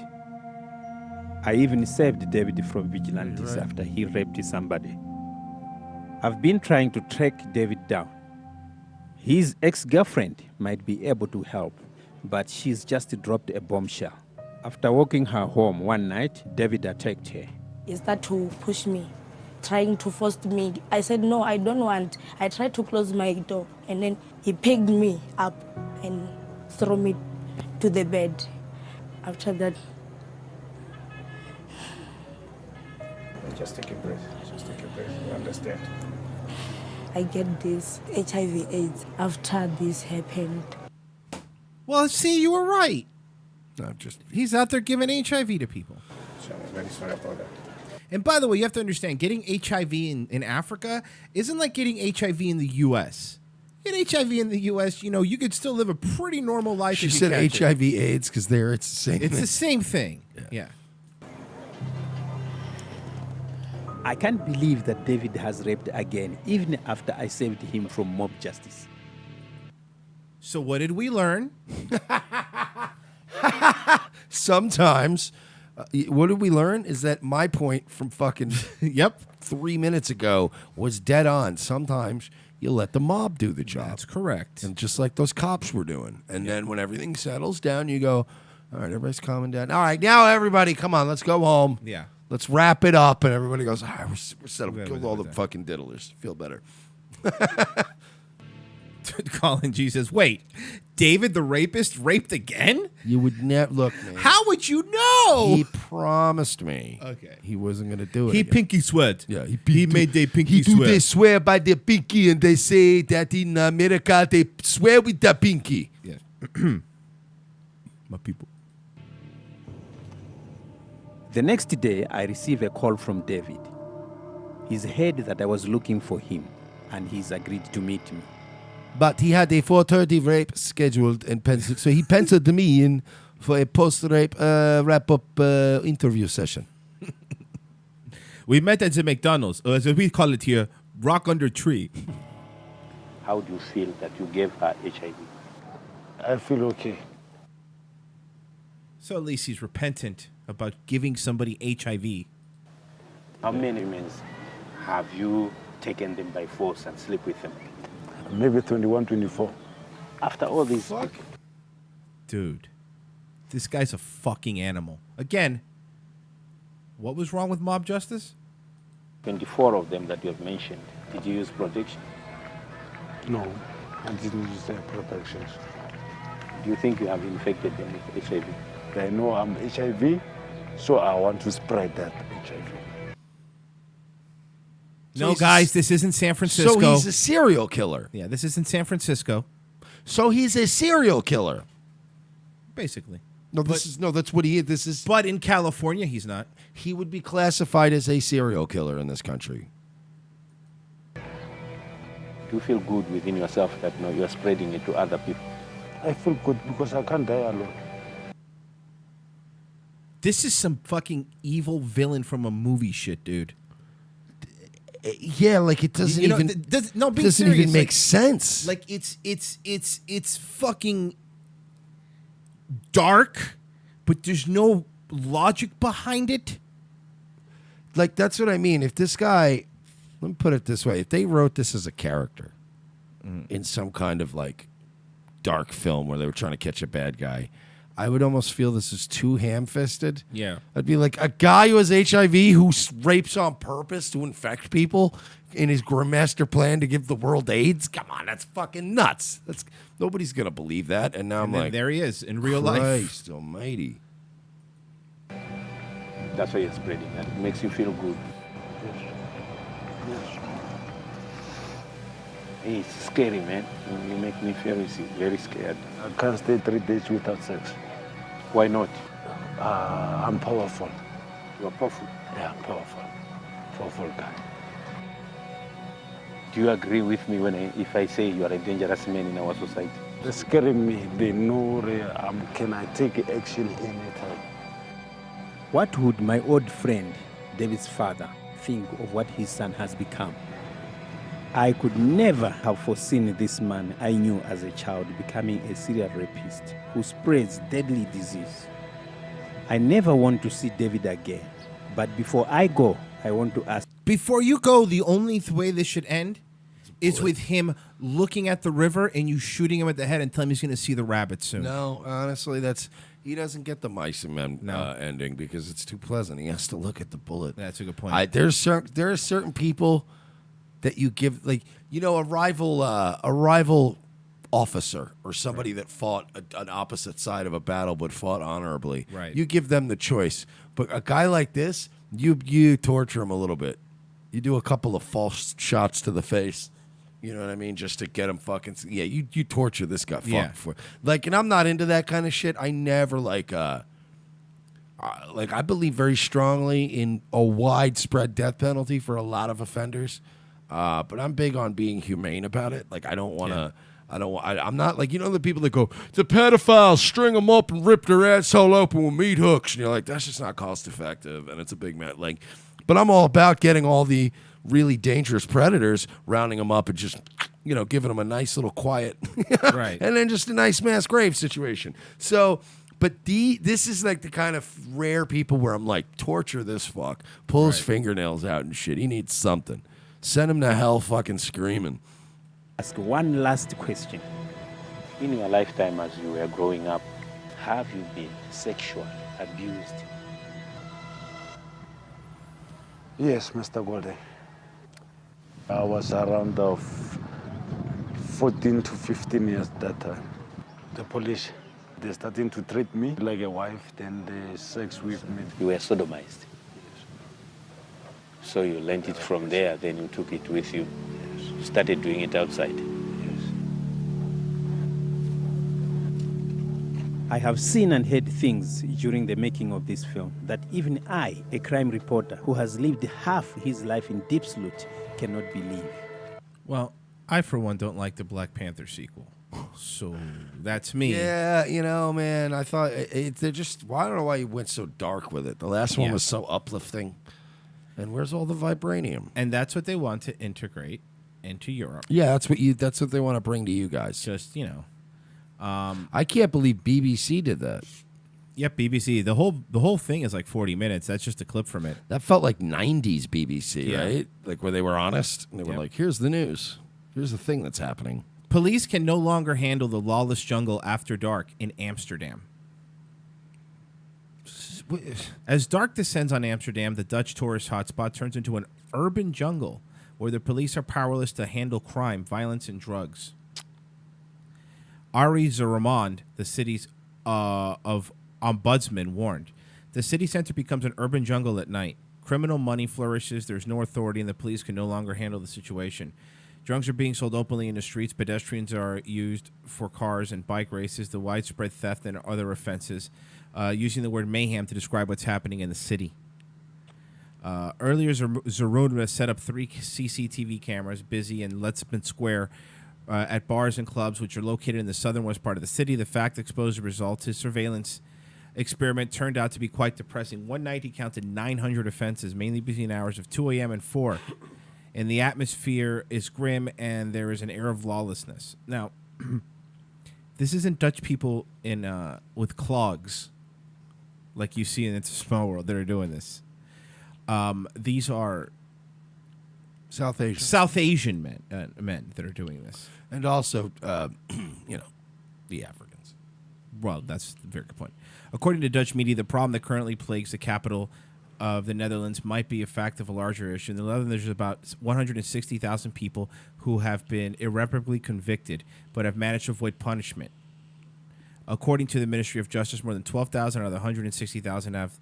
I even saved David from vigilantes after he raped somebody. I've been trying to track David down. His ex-girlfriend might be able to help, but she's just dropped a bombshell. After walking her home one night, David attacked her. He started to push me, trying to force me. I said, no, I don't want. I tried to close my door, and then he picked me up and threw me to the bed. After that... Just take a breath. You understand? I get this HIV/AIDS after this happened. Well, see, you were right. No, he's out there giving HIV to people. I'm very sorry about that. And by the way, you have to understand, getting HIV in Africa isn't like getting HIV in the U.S. Get HIV in the U.S., you could still live a pretty normal life. She if you said catch HIV/AIDS because there it's the same. It's the same thing. Yeah. I can't believe that David has raped again, even after I saved him from mob justice. So what did we learn? Sometimes What did we learn? Is that my point from fucking 3 minutes ago was dead on. Sometimes you let the mob do the job. That's correct. And just like those cops were doing. And then when everything settles down, you go, all right, everybody's calming down. All right, now everybody, come on, let's go home. Yeah. Let's wrap it up. And everybody goes, all right, we're settled. We killed all the fucking diddlers. Feel better. Colin G says, wait, David the rapist raped again? You would never look, man. How would you know? He promised me. Okay. He wasn't going to do it. He again. pinky sweat. Yeah, he made the pinky sweat. They swear by the pinky, and they say that in America they swear with the pinky. Yes. My people. The next day, I received a call from David. He's heard that I was looking for him, and he's agreed to meet me. But he had a 4:30 rape scheduled and penciled, so he penciled me in for a post-rape wrap-up interview session. We met at the McDonald's, or as we call it here, rock under tree. How do you feel that you gave her HIV? I feel okay. So at least he's repentant about giving somebody HIV. How many men have you taken them by force and sleep with them? Maybe 21, 24. After all this... Dude, this guy's a fucking animal. Again, what was wrong with mob justice? 24 of them that you have mentioned, did you use protection? No, I didn't use protection. Do you think you have infected them with HIV? They know I'm HIV, so I want to spread that HIV. No, guys, this isn't San Francisco. So he's a serial killer. Yeah, this isn't San Francisco. So he's a serial killer. Basically. No, that's what he is. This is. But in California, he's not. He would be classified as a serial killer in this country. Do you feel good within yourself that you're spreading it to other people? I feel good because I can't die alone. This is some fucking evil villain from a movie shit, dude. Yeah, like it doesn't even doesn't even make sense. Like it's fucking dark, but there's no logic behind it. Like that's what I mean. If this guy, let me put it this way: if they wrote this as a character in some kind of like dark film where they were trying to catch a bad guy, I would almost feel this is too ham-fisted. Yeah. I'd be like, a guy who has HIV who rapes on purpose to infect people in his master plan to give the world AIDS? Come on, that's fucking nuts. Nobody's going to believe that. And now I'm like, there he is in real life. Christ almighty. That's why you're spreading that. It makes you feel good. Yes. Hey, it's scary, man. You make me feel very scared. I can't stay 3 days without sex. Why not? I'm powerful. You are powerful? Yeah, I'm powerful. Powerful guy. Do you agree with me if I say you are a dangerous man in our society? They're scaring me. They know can I take action anytime? What would my old friend, David's father, think of what his son has become? I could never have foreseen this man I knew as a child becoming a serial rapist who spreads deadly disease. I never want to see David again. But before I go, I want to ask. Before you go, the only way this should end is with him looking at the river and you shooting him at the head and telling him he's going to see the rabbit soon. No, honestly, he doesn't get the mice and men ending because it's too pleasant. He has to look at the bullet. That's a good point. There are certain people that you give, like, a rival officer or somebody that fought an opposite side of a battle but fought honorably. Right. You give them the choice. But a guy like this, you torture him a little bit. You do a couple of false shots to the face. You know what I mean? Just to get him fucking... Yeah, you torture this guy. Yeah. And I'm not into that kind of shit. I never, I believe very strongly in a widespread death penalty for a lot of offenders. But I'm big on being humane about it. Like, I don't want to... I'm not like, the people that go, it's a pedophile, string them up and rip their asshole open with meat hooks. And you're like, that's just not cost effective. And it's a big man. Like, but I'm all about getting all the really dangerous predators, rounding them up and just, giving them a nice little quiet, right. And then just a nice mass grave situation. So, But this is like the kind of rare people where I'm like, torture this fuck. Pull his fingernails out and shit. He needs something. Send him to hell fucking screaming. Ask one last question. In your lifetime as you were growing up, have you been sexually abused? Yes, Mr. Goldie. I was around 14 to 15 years that time. The police, they're starting to treat me like a wife, then they sex with me. You were sodomized. So you learned it from there, then you took it with you. Started doing it outside. I have seen and heard things during the making of this film that even I, a crime reporter who has lived half his life in deep sloot, cannot believe. Well, I, for one, don't like the Black Panther sequel. So that's me. Yeah, you know, man, I thought they're just. Well, I don't know why you went so dark with it. The last one was so uplifting. And where's all the vibranium? And that's what they want to integrate into Europe. Yeah, that's what they want to bring to you guys. Just, you know. I can't believe BBC did that. Yep, BBC. The whole thing is like 40 minutes. That's just a clip from it. That felt like 90s BBC, Yeah. right? Like where they were honest. And they were like, here's the news. Here's the thing that's happening. Police can no longer handle the lawless jungle after dark in Amsterdam. As dark descends on Amsterdam, the Dutch tourist hotspot turns into an urban jungle where the police are powerless to handle crime, violence, and drugs. Ari Zaramond, the city's of ombudsman, warned. The city center becomes an urban jungle at night. Criminal money flourishes, there's no authority, and the police can no longer handle the situation. Drugs are being sold openly in the streets. Pedestrians are used for cars and bike races. The widespread theft and other offenses, using the word mayhem to describe what's happening in the city. Earlier, Zarunda set up 3 CCTV cameras, busy in Letzman Square, at bars and clubs, which are located in the southernmost part of the city. The fact exposed the results. His surveillance experiment turned out to be quite depressing. One night, he counted 900 offenses, mainly between hours of 2 a.m. and 4. And the atmosphere is grim, and there is an air of lawlessness. Now, this isn't Dutch people in with clogs, like you see in It's a Small World, that are doing this. These are South Asian men that are doing this, and also, you know, the Africans. Well, that's a very good point. According to Dutch media, the problem that currently plagues the capital of the Netherlands might be a fact of a larger issue. In the Netherlands, there's about 160,000 people who have been irreparably convicted but have managed to avoid punishment. According to the Ministry of Justice, more than 12,000 out of the 160,000 have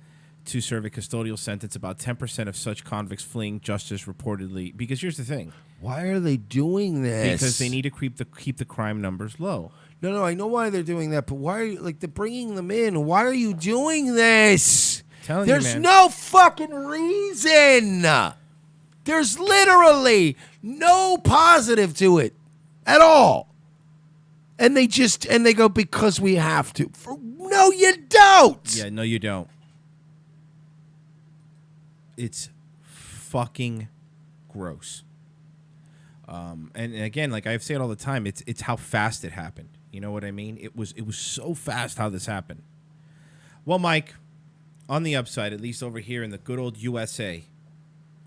to serve a custodial sentence. About 10% of such convicts fleeing justice reportedly. Because here's the thing. Why are they doing this? Because they need to keep the crime numbers low. No, I know why they're doing that, but why are you, like, they're bringing them in? Why are you doing this? There's no fucking reason. There's literally no positive to it at all. And they go, because we have to. No, you don't. Yeah, no, you don't. It's fucking gross. And again, like I say it all the time, it's how fast it happened. You know what I mean? It was so fast how this happened. Well, Mike, on the upside, at least over here in the good old USA,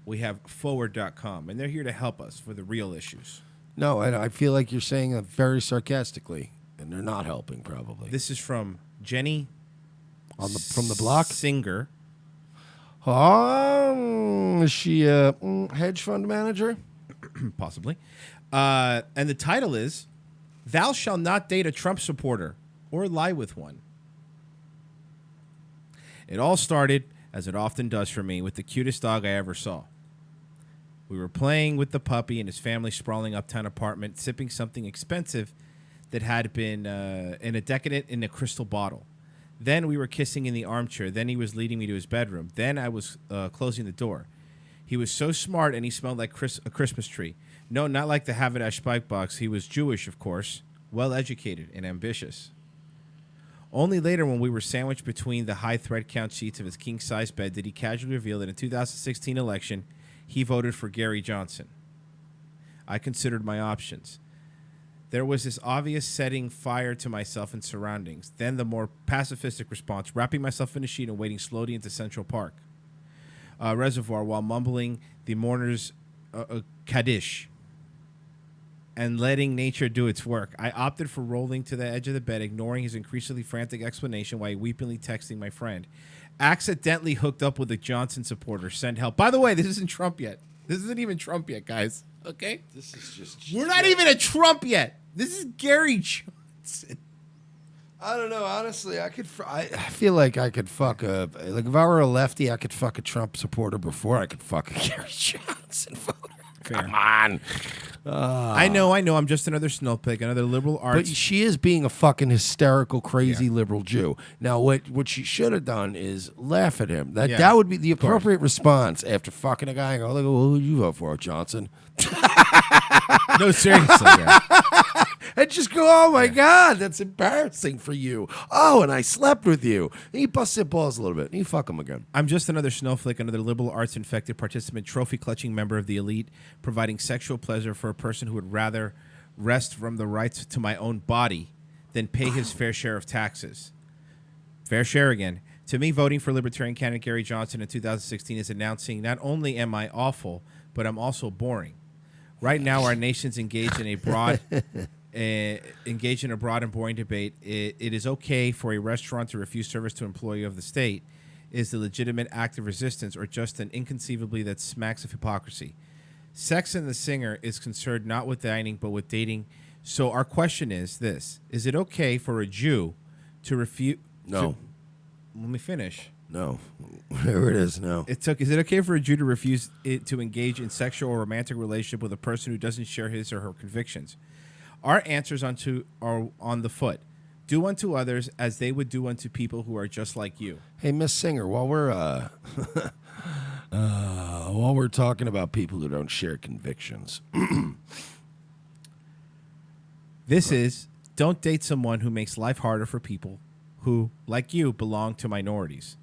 we have forward.com, and they're here to help us for the real issues. No, and I feel like you're saying that very sarcastically, and they're not helping, probably. This is from Jenny from the block? Singer. Is she a hedge fund manager? Possibly. And the title is, Thou Shalt Not Date a Trump Supporter or Lie with One. It all started, as it often does for me, with the cutest dog I ever saw. We were playing with the puppy in his family's sprawling uptown apartment, sipping something expensive that had been in a crystal bottle. Then we were kissing in the armchair. Then he was leading me to his bedroom. Then I was closing the door. He was so smart, and he smelled like a Christmas tree. No, not like the Havidash Spike Box. He was Jewish, of course, well-educated and ambitious. Only later, when we were sandwiched between the high thread count sheets of his king-size bed, did he casually reveal that in the 2016 election, he voted for Gary Johnson. I considered my options. There was this obvious setting fire to myself and surroundings. Then the more pacifistic response, wrapping myself in a sheet and wading slowly into Central Park Reservoir while mumbling the mourner's Kaddish and letting nature do its work. I opted for rolling to the edge of the bed, ignoring his increasingly frantic explanation while weepingly texting my friend. Accidentally hooked up with a Johnson supporter. Send help. By the way, this isn't Trump yet. This isn't even Trump yet, guys. Okay? This is just... We're not even at Trump yet. This is Gary Johnson. I don't know. Honestly, I feel like I could fuck a... Like, if I were a lefty, I could fuck a Trump supporter before I could fuck a Gary Johnson voter. Fair. Come on. I know. I'm just another snowflake, another liberal arts. But she is being a fucking hysterical, crazy liberal Jew. Now, what she should have done is laugh at him. That would be the appropriate response after fucking a guy and go, well, who would you vote for, Johnson? No, seriously. Yeah. And just go, oh my God, that's embarrassing for you. Oh, and I slept with you. And you bust their balls a little bit. And you fuck them again. I'm just another snowflake, another liberal arts infected participant, trophy clutching member of the elite, providing sexual pleasure for a person who would rather rest from the rights to my own body than pay his fair share of taxes. Fair share again. To me, voting for Libertarian candidate Gary Johnson in 2016 is announcing not only am I awful, but I'm also boring. Right now, our nation's engaged in a broad and boring debate. It is okay for a restaurant to refuse service to an employee of the state. Is the legitimate act of resistance or just an inconceivably that smacks of hypocrisy? Sex and the Singer is concerned not with dining but with dating. So our question is this. Is it okay for a Jew to refuse... No. Let me finish. No. Whatever it is, no. Is it okay for a Jew to refuse to engage in sexual or romantic relationship with a person who doesn't share his or her convictions? Our answers are on the foot. Do unto others as they would do unto people who are just like you. Hey, Miss Singer, while we're talking about people who don't share convictions, this is don't date someone who makes life harder for people who, like you, belong to minorities.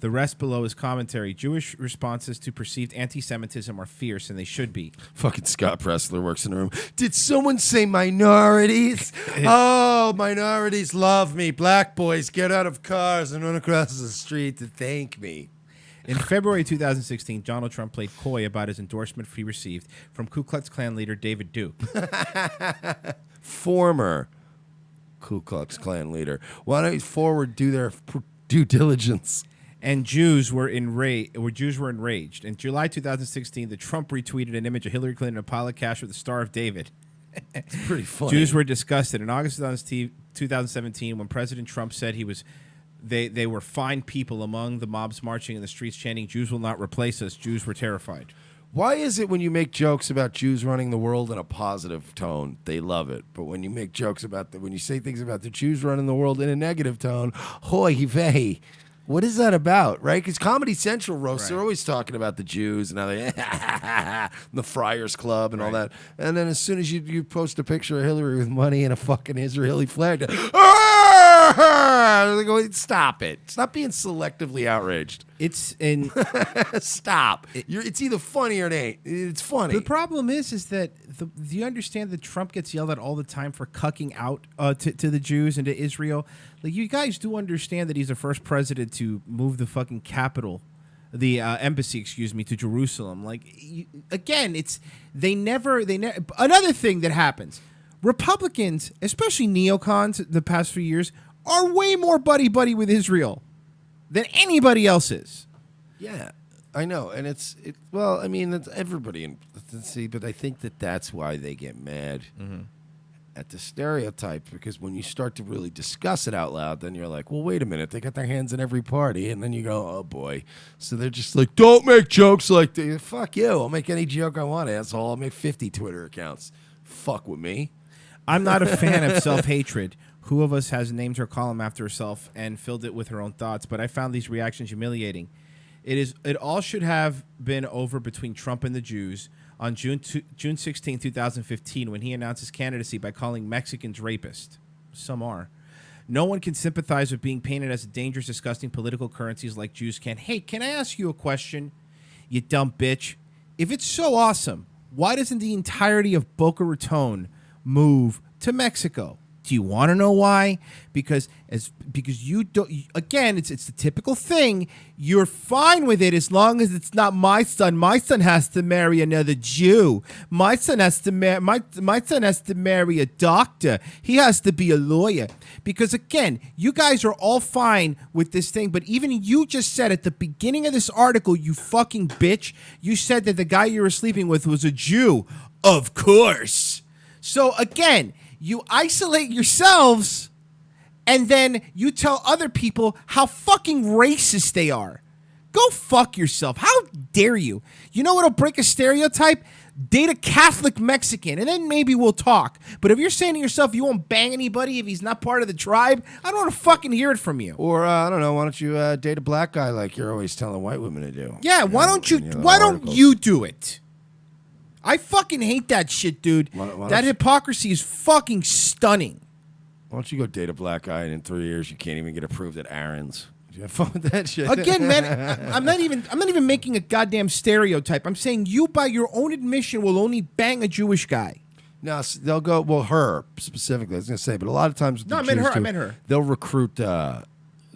The rest below is commentary. Jewish responses to perceived anti-Semitism are fierce, and they should be. Fucking Scott Pressler works in the room. Did someone say minorities? Oh, minorities love me. Black boys get out of cars and run across the street to thank me. In February 2016, Donald Trump played coy about his endorsement he received from Ku Klux Klan leader David Duke. Former Ku Klux Klan leader. Why don't you forward do their due diligence? And Jews were enraged. In July 2016, the Trump retweeted an image of Hillary Clinton and Pilot Cash with the Star of David. It's pretty funny. Jews were disgusted. In August 2017, when President Trump said they were fine people among the mobs marching in the streets chanting, "Jews will not replace us," Jews were terrified. Why is it when you make jokes about Jews running the world in a positive tone, they love it, but when you make jokes about when you say things about the Jews running the world in a negative tone, hoy vey. What is that about, right? Because Comedy Central roasts, they're always talking about the Jews and how they the Friars Club and all that. And then as soon as you post a picture of Hillary with money and a fucking Israeli flag, they go, stop it. Stop being selectively outraged. It's in stop. It's either funny or it ain't. It's funny. The problem is that do you understand that Trump gets yelled at all the time for cucking out to the Jews and to Israel? Like, you guys do understand that he's the first president to move the fucking capital, the embassy, to Jerusalem. Like, again, they never. Another thing that happens, Republicans, especially neocons, the past few years, are way more buddy-buddy with Israel than anybody else is. Yeah, I know. And well, I mean, that's everybody. But I think that's why they get mad at the stereotype, because when you start to really discuss it out loud, then you're like, well, wait a minute. They got their hands in every party. And then you go, oh, boy. So they're just like, don't make jokes like that. Fuck you. I'll make any joke I want, asshole. I'll make 50 Twitter accounts. Fuck with me. I'm not a fan of self-hatred. Who of us has named her column after herself and filled it with her own thoughts? But I found these reactions humiliating. It all should have been over between Trump and the Jews on June 16, 2015, when he announced his candidacy by calling Mexicans rapists. Some are. No one can sympathize with being painted as dangerous, disgusting political currencies like Jews can. Hey, can I ask you a question, you dumb bitch? If it's so awesome, why doesn't the entirety of Boca Raton move to Mexico. Do you want to know why? Because you don't. Again, it's the typical thing. You're fine with it as long as it's not my son. My son has to marry another Jew. My son has to my son has to marry a doctor. He has to be a lawyer. Because again, you guys are all fine with this thing. But even you just said at the beginning of this article, you fucking bitch. You said that the guy you were sleeping with was a Jew. Of course. So again, you isolate yourselves, and then you tell other people how fucking racist they are. Go fuck yourself. How dare you? You know what'll break a stereotype? Date a Catholic Mexican, and then maybe we'll talk. But if you're saying to yourself you won't bang anybody if he's not part of the tribe, I don't want to fucking hear it from you. Or, I don't know, why don't you date a black guy like you're always telling white women to do? Yeah, why don't you do it? I fucking hate that shit, dude. That hypocrisy is fucking stunning. Why don't you go date a black guy and in 3 years you can't even get approved at Aaron's? Do you have fun with that shit? Again, man, I'm not even making a goddamn stereotype. I'm saying you, by your own admission, will only bang a Jewish guy. No, they'll go. Well, her specifically. I was gonna say, but a lot of times, I meant her. I meant her. They'll recruit. They'll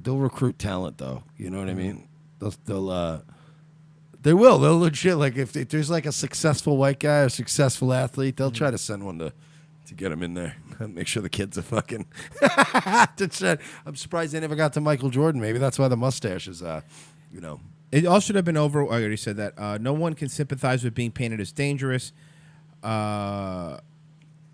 recruit talent, though. You know what I mean? They will. They'll legit, like, if there's like a successful white guy or a successful athlete, they'll try to send one to get him in there. Make sure the kids are fucking. I'm surprised they never got to Michael Jordan. Maybe that's why the mustache is, It all should have been over. I already said that. No one can sympathize with being painted as dangerous. No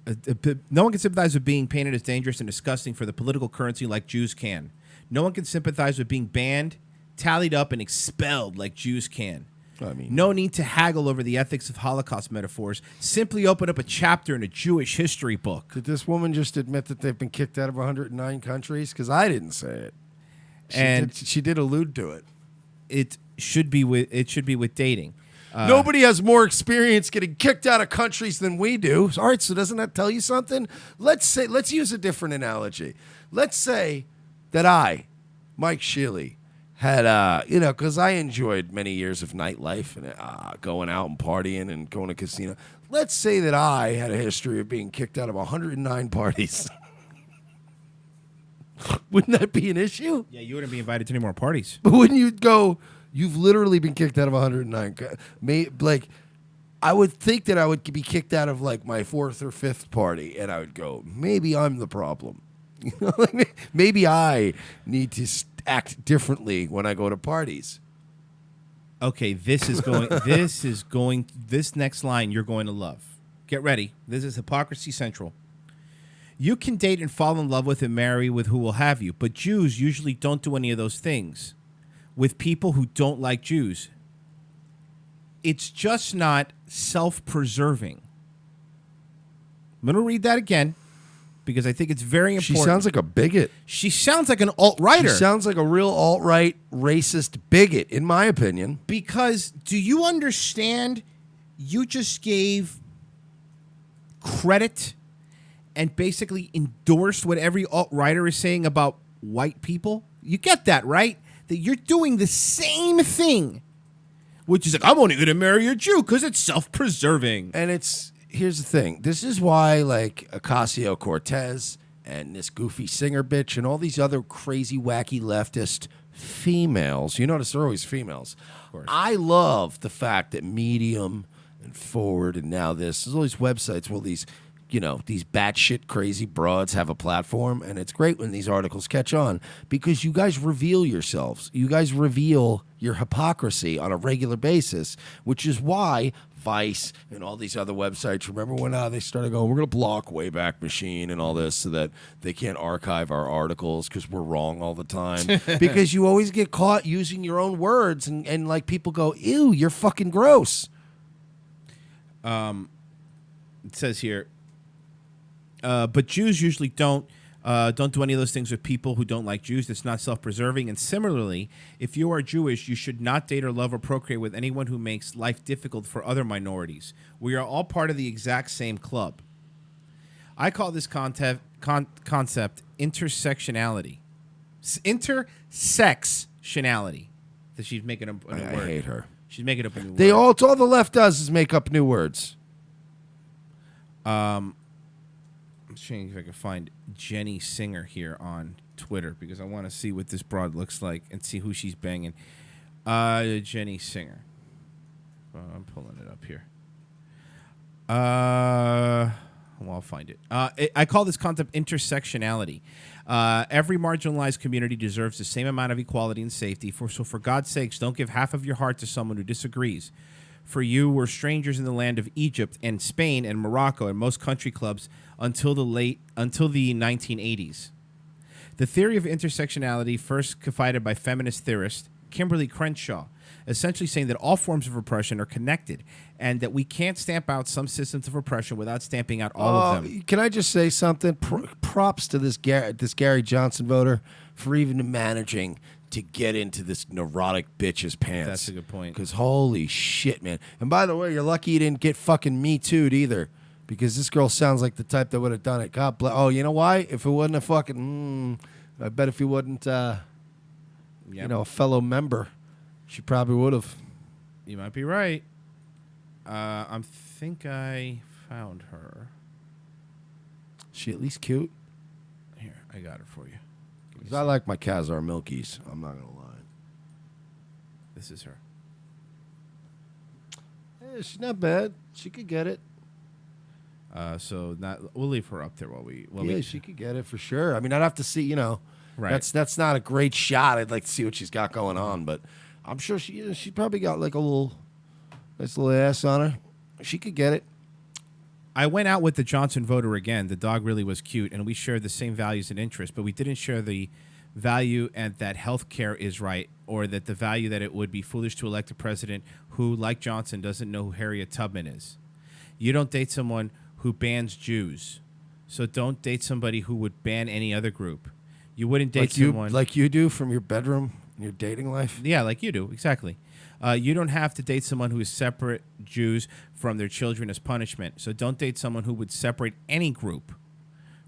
one can sympathize with being painted as dangerous and disgusting for the political currency like Jews can. No one can sympathize with being banned, tallied up, and expelled like Jews can. No need to haggle over the ethics of Holocaust metaphors. Simply open up a chapter in a Jewish history book. Did this woman just admit that they've been kicked out of 109 countries? Because I didn't say it. She did allude to it. It should be with dating. Nobody has more experience getting kicked out of countries than we do. All right, so doesn't that tell you something? Let's use a different analogy. Let's say that I, Mike Shealy, had, because I enjoyed many years of nightlife and going out and partying and going to casino. Let's say that I had a history of being kicked out of 109 parties. Wouldn't that be an issue? Yeah, you wouldn't be invited to any more parties. But wouldn't you go, you've literally been kicked out of 109. Like, I would think that I would be kicked out of, like, my fourth or fifth party, and I would go, maybe I'm the problem. Maybe I need to act differently when I go to parties. Okay, this next line you're going to love. Get ready. This is Hypocrisy Central. You can date and fall in love with and marry with who will have you, but Jews usually don't do any of those things with people who don't like Jews. It's just not self-preserving. I'm going to read that again, because I think it's very important. She sounds like a bigot. She sounds like an alt-righter. She sounds like a real alt-right racist bigot, in my opinion. Because do you understand you just gave credit and basically endorsed what every alt-righter is saying about white people? You get that, right? That you're doing the same thing, which is like, I'm only going to marry a Jew because it's self-preserving. And here's the thing. This is why, like, Ocasio-Cortez and this goofy singer bitch and all these other crazy, wacky leftist females, you notice they're always females. Of course. I love the fact that Medium and Forward and now there's all these websites where these batshit crazy broads have a platform, and it's great when these articles catch on because you guys reveal yourselves. You guys reveal your hypocrisy on a regular basis, which is why Vice and all these other websites, remember when they started going, we're going to block Wayback Machine and all this so that they can't archive our articles because we're wrong all the time. Because you always get caught using your own words and like people go, ew, you're fucking gross. It says here, but Jews usually don't do any of those things with people who don't like Jews. It's not self-preserving. And similarly, if you are Jewish, you should not date or love or procreate with anyone who makes life difficult for other minorities. We are all part of the exact same club. I call this concept intersectionality. Intersectionality. That she's making a new word. I hate her. She's making up a new word. It's all the left does is make up new words. I'm seeing if I can find Jenny Singer here on Twitter because I want to see what this broad looks like and see who she's banging. Jenny Singer. I'm pulling it up here. Well, I'll find it. I call this concept intersectionality. Every marginalized community deserves the same amount of equality and safety. So for God's sakes, don't give half of your heart to someone who disagrees. For you were strangers in the land of Egypt and Spain and Morocco and most country clubs until the 1980s. The theory of intersectionality, first confided by feminist theorist Kimberly Crenshaw, essentially saying that all forms of oppression are connected and that we can't stamp out some systems of oppression without stamping out all of them. Can I just say something? Props to this Gary Johnson voter for even managing to get into this neurotic bitch's pants. That's a good point. Because holy shit, man. And by the way, you're lucky you didn't get fucking Me Too'd either. Because this girl sounds like the type that would have done it. God bless. Oh, you know why? If it wasn't a fucking... I bet if he wasn't, you know, a fellow member, she probably would have. You might be right. I think I found her. She at least cute? Here, I got her for you. Because I like my Khazar Milkies. I'm not going to lie. This is her. Yeah, she's not bad. She could get it. So we'll leave her up there while we... she could get it for sure. I mean, I'd have to see, you know. Right. That's not a great shot. I'd like to see what she's got going on. But I'm sure she probably got like a nice little ass on her. She could get it. I went out with the Johnson voter again. The dog really was cute, and we shared the same values and interests, but we didn't share the value and that health care is right, or that the value that it would be foolish to elect a president who, like Johnson, doesn't know who Harriet Tubman is. You don't date someone who bans Jews, so don't date somebody who would ban any other group. You wouldn't date someone... Like you do from your bedroom in your dating life? Yeah, like you do, exactly. You don't have to date someone who is separate Jews from their children as punishment. So don't date someone who would separate any group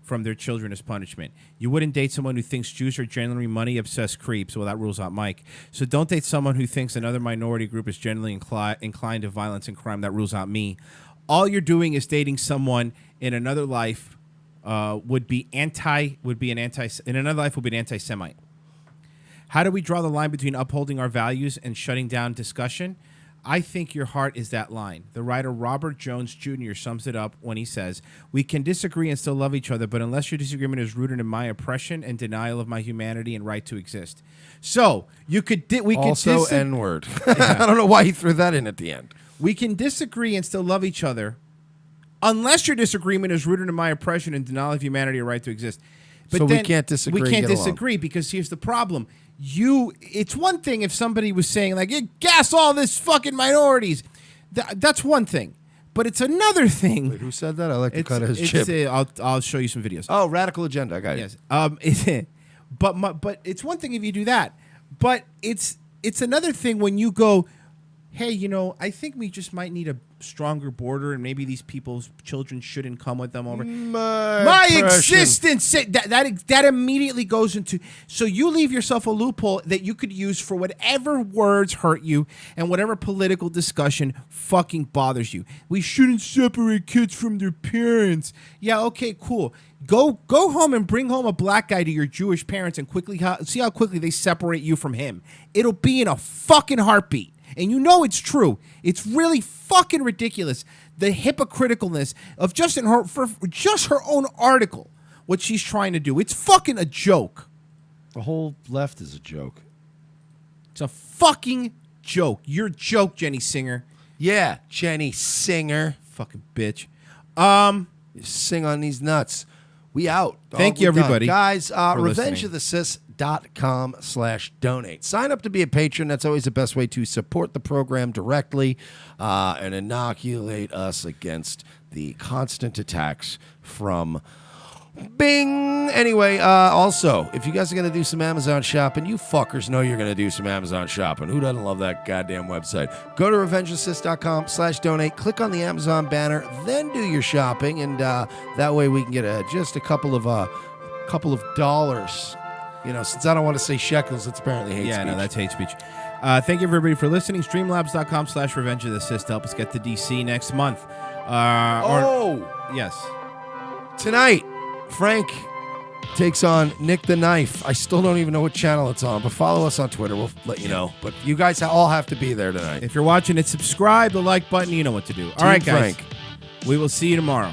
from their children as punishment. You wouldn't date someone who thinks Jews are generally money-obsessed creeps. Well, that rules out Mike. So don't date someone who thinks another minority group is generally inclined to violence and crime. That rules out me. All you're doing is dating someone in another life would be an anti-Semite. How do we draw the line between upholding our values and shutting down discussion? I think your heart is that line. The writer Robert Jones Jr. sums it up when he says, "We can disagree and still love each other, but unless your disagreement is rooted in my oppression and denial of my humanity and right to exist." So we could also N-word. I don't know why he threw that in at the end. We can disagree and still love each other, unless your disagreement is rooted in my oppression and denial of humanity or right to exist. But so then we can't disagree. We can't disagree because here's the problem. It's one thing if somebody was saying, like, you gas all this fucking minorities. That's one thing. But it's another thing. Wait, who said that? I like to cut his chip. I'll show you some videos. Oh, Radical Agenda. I got it. Yes. But it's one thing if you do that. But it's another thing when you go, hey, you know, I think we just might need a stronger border and maybe these people's children shouldn't come with them over. My existence. That immediately goes into... So you leave yourself a loophole that you could use for whatever words hurt you and whatever political discussion fucking bothers you. We shouldn't separate kids from their parents. Yeah, okay, cool. Go home and bring home a black guy to your Jewish parents and see how quickly they separate you from him. It'll be in a fucking heartbeat. And you know it's true. It's really fucking ridiculous. The hypocriticalness of just her own article, what she's trying to do. It's fucking a joke. The whole left is a joke. It's a fucking joke. You're a joke, Jenny Singer. Yeah, Jenny Singer. Fucking bitch. You sing on these nuts. We out. Thank you, everybody. Guys, revengeofthecis.com/donate. Sign up to be a patron. That's always the best way to support the program directly and inoculate us against the constant attacks from Bing. Anyway, also, if you guys are going to do some Amazon shopping, you fuckers know you're going to do some Amazon shopping. Who doesn't love that goddamn website? Go to revengeassist.com/donate. Click on the Amazon banner, then do your shopping, and that way we can get just a couple of dollars. You know, since I don't want to say shekels, it's apparently hate speech. Yeah, no, that's hate speech. Thank you, everybody, for listening. Streamlabs.com/revengeassist help us get to DC next month. Yes. Tonight. Frank takes on Nick the Knife. I still don't even know what channel it's on, but follow us on Twitter. We'll let you know. But you guys all have to be there tonight. If you're watching it, subscribe, the like button. You know what to do. All right, guys. Frank. We will see you tomorrow.